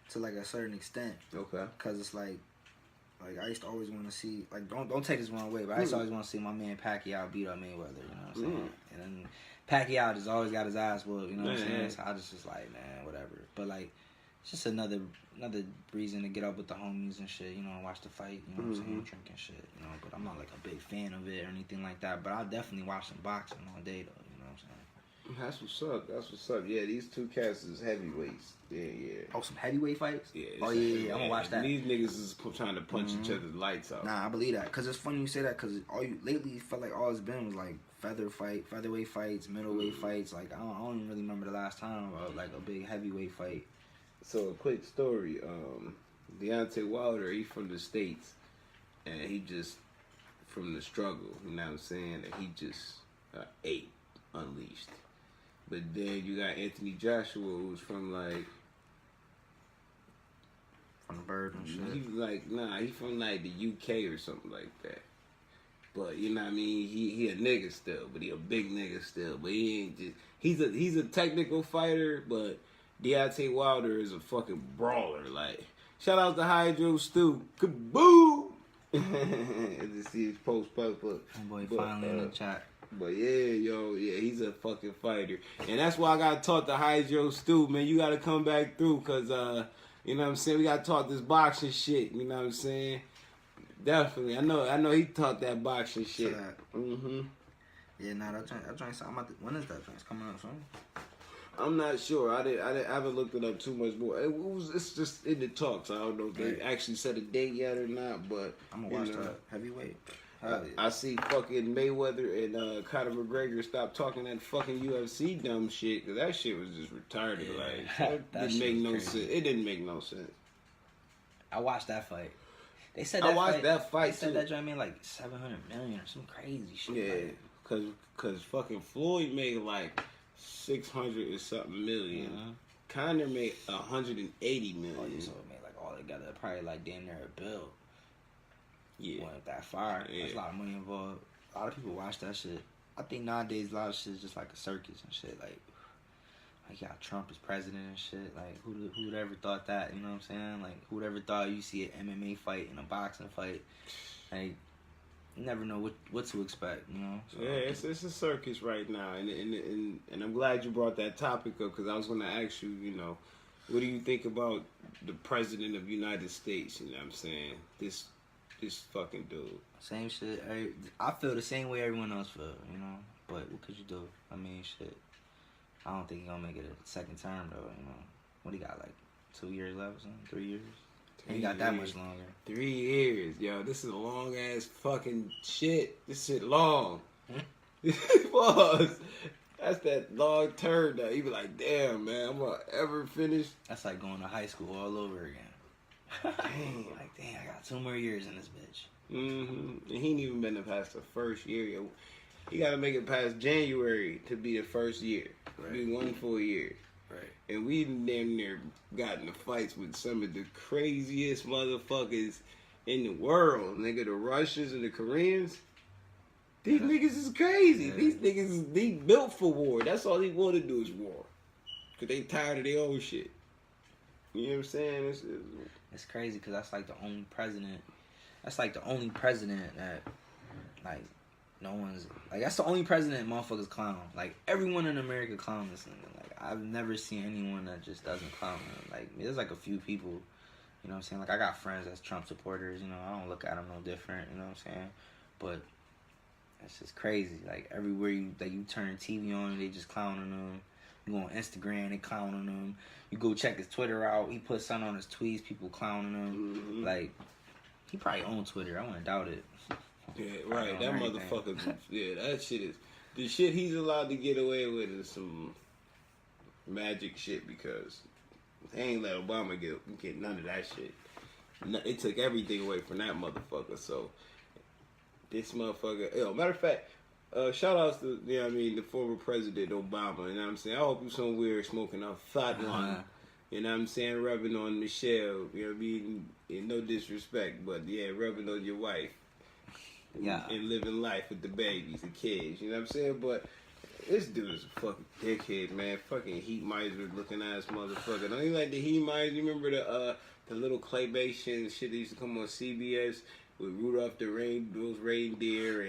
to like a certain extent. Okay. Cause it's like I used to always want to see, like, don't take this wrong way, but I used to always want to see my man Pacquiao beat up Mayweather. You know what I'm saying? And then Pacquiao just always got his ass whooped. You know what I'm saying? So I just was like, man, whatever. But like, it's just another reason to get up with the homies and shit. You know, watch the fight. You know what I'm saying? Drinking shit. You know, but I'm not like a big fan of it or anything like that. But I'll definitely watch some boxing all day though. You know what I'm saying? That's what's up. Yeah, these two cats is heavyweights. Yeah. Oh, some heavyweight fights? Yeah. Oh, yeah. I'm gonna watch that. These niggas is trying to punch each other's lights out. Nah, I believe that. Because it's funny you say that, because lately felt like all it's been was like featherweight fights, middleweight fights. Like, I don't even really remember the last time about like a big heavyweight fight. So, a quick story. Deontay Wilder, he from the States. And he just, from the struggle, you know what I'm saying? That he just ate, unleashed. But then you got Anthony Joshua, who's from like, from the bird and shit. He's like, he from like the UK or something like that. But you know what I mean? He a nigga still, but he a big nigga still. But he ain't just, he's a technical fighter, but Deontay Wilder is a fucking brawler. Like, shout out to Hydro Stu. Kaboom! To see his post up. My boy finally in the chat. But yeah, he's a fucking fighter. And that's why I gotta talk to Hydro Stu, man. You gotta come back through, cause you know what I'm saying, we gotta talk this boxing shit, you know what I'm saying? Definitely. I know he taught that boxing shit. Mm-hmm. Yeah, nah, that joint, when is that joint? It's coming up soon? I'm not sure. I haven't looked it up too much more. It's just in the talks. I don't know if they actually set a date yet or not, but I'm gonna watch that heavyweight. I see fucking Mayweather and Conor McGregor stop talking that fucking UFC dumb shit, because that shit was just retarded. Yeah. Like, That didn't make no crazy. sense. It didn't make no sense. I watched that fight. They said I watched that fight They said too. that joint made like 700 million or some crazy shit. Yeah, like, cause fucking Floyd made like 600 or something million. Conor made 180 million. oh, so it made like all together probably like damn near a bill. Yeah. Went that far. Yeah. There's a lot of money involved. A lot of people watch that shit. I think nowadays a lot of shit is just like a circus and shit. Like you got Trump as president and shit. Like who'd ever thought that? You know what I'm saying? Like who'd ever thought you see an MMA fight and a boxing fight? Like you never know what to expect. You know? So, Yeah, it's a circus right now, and I'm glad you brought that topic up, because I was gonna ask you, you know, what do you think about the president of the United States? You know what I'm saying? This fucking dude. Same shit. I feel the same way everyone else feel, you know. But what could you do? I mean, shit. I don't think he's gonna make it a second term though. You know, what he got, like 2 years left or something? 3 years? He got that much longer. 3 years, yo. This is a long ass fucking shit. This shit long. Pause. That's that long term that you be like, damn, man, I'm gonna ever finish. That's like going to high school all over again. Damn. Like, damn, I got 2 more years in this bitch. And he ain't even been past the first year, yo. He gotta make it past January to be the first year. Right. Be 1 full year. Right. And we damn near got into fights with some of the craziest motherfuckers in the world. Nigga, the Russians and the Koreans. These niggas is crazy. Yeah. These niggas, they built for war. That's all they want to do is war. Because they tired of their own shit. You know what I'm saying? It's crazy because that's like the only president. That's like the only president that, like, no one's like. That's the only president motherfuckers clown. Like everyone in America clown this nigga. Like I've never seen anyone that just doesn't clown him. Like there's like a few people. You know what I'm saying? Like I got friends that's Trump supporters. You know I don't look at them no different. You know what I'm saying? But it's just crazy. Like everywhere you turn TV on, they just clowning him. You go on Instagram, they clowning him. You go check his Twitter out. He put something on his tweets, people clowning him. Mm-hmm. Like, he probably owns Twitter. I wouldn't doubt it. Yeah, right. That Everything. motherfucker. Yeah, that shit is. The shit he's allowed to get away with is some magic shit, because they ain't let Obama get none of that shit. It took everything away from that motherfucker. So this motherfucker. Yo, matter of fact. Shout outs to, you know what I mean, the former president Obama, you know what I'm saying? I hope you somewhere smoking a fat one, you know what I'm saying, rubbing on Michelle, you know what I mean, and no disrespect, but yeah, rubbing on your wife, and living life with the babies, the kids, you know what I'm saying? But this dude is a fucking dickhead, man, fucking heat miser looking ass motherfucker. Don't you like the heat miser? You remember the little claymation shit that used to come on CBS with Rudolph those reindeer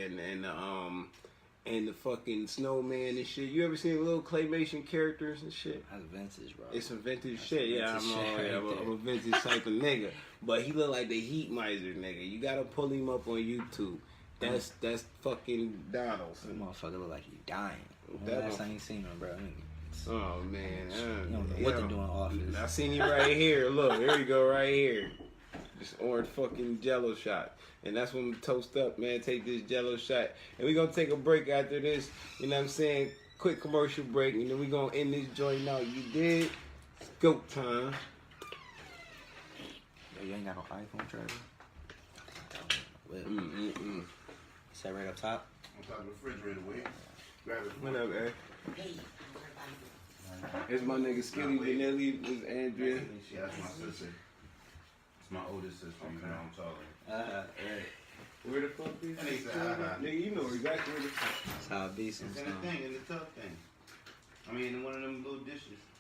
and the fucking snowman and shit. You ever seen little claymation characters and shit? That's vintage, bro. It's some vintage shit. Yeah, I'm a vintage type of nigga. But he look like the heat miser nigga. You gotta pull him up on YouTube. That's fucking Donald. That motherfucker look like he dying. That Last time you seen him, bro. Oh man, You don't know what to do in office. I seen you right here. Look, here you go, right here. This orange fucking Jello shot. And that's when we toast up, man. Take this Jello shot. And we're going to take a break after this. You know what I'm saying? Quick commercial break. And then we're going to end this joint out. You did? It's go time. Yo, you ain't got no iPhone charger? Mm-mm-mm. Is that right up top? On top of the refrigerator, wait. Grab it. What up, man? Here's my nigga Skillie Vanillie. This is Andrea. Yeah, that's my sister. It's my oldest sister, you know I'm talking. Right. Where the fuck is And he this? said, Nigga, you know exactly where the fuck. That's how it be It's in sometimes. the thing, in the tough thing. I mean, in one of them little dishes.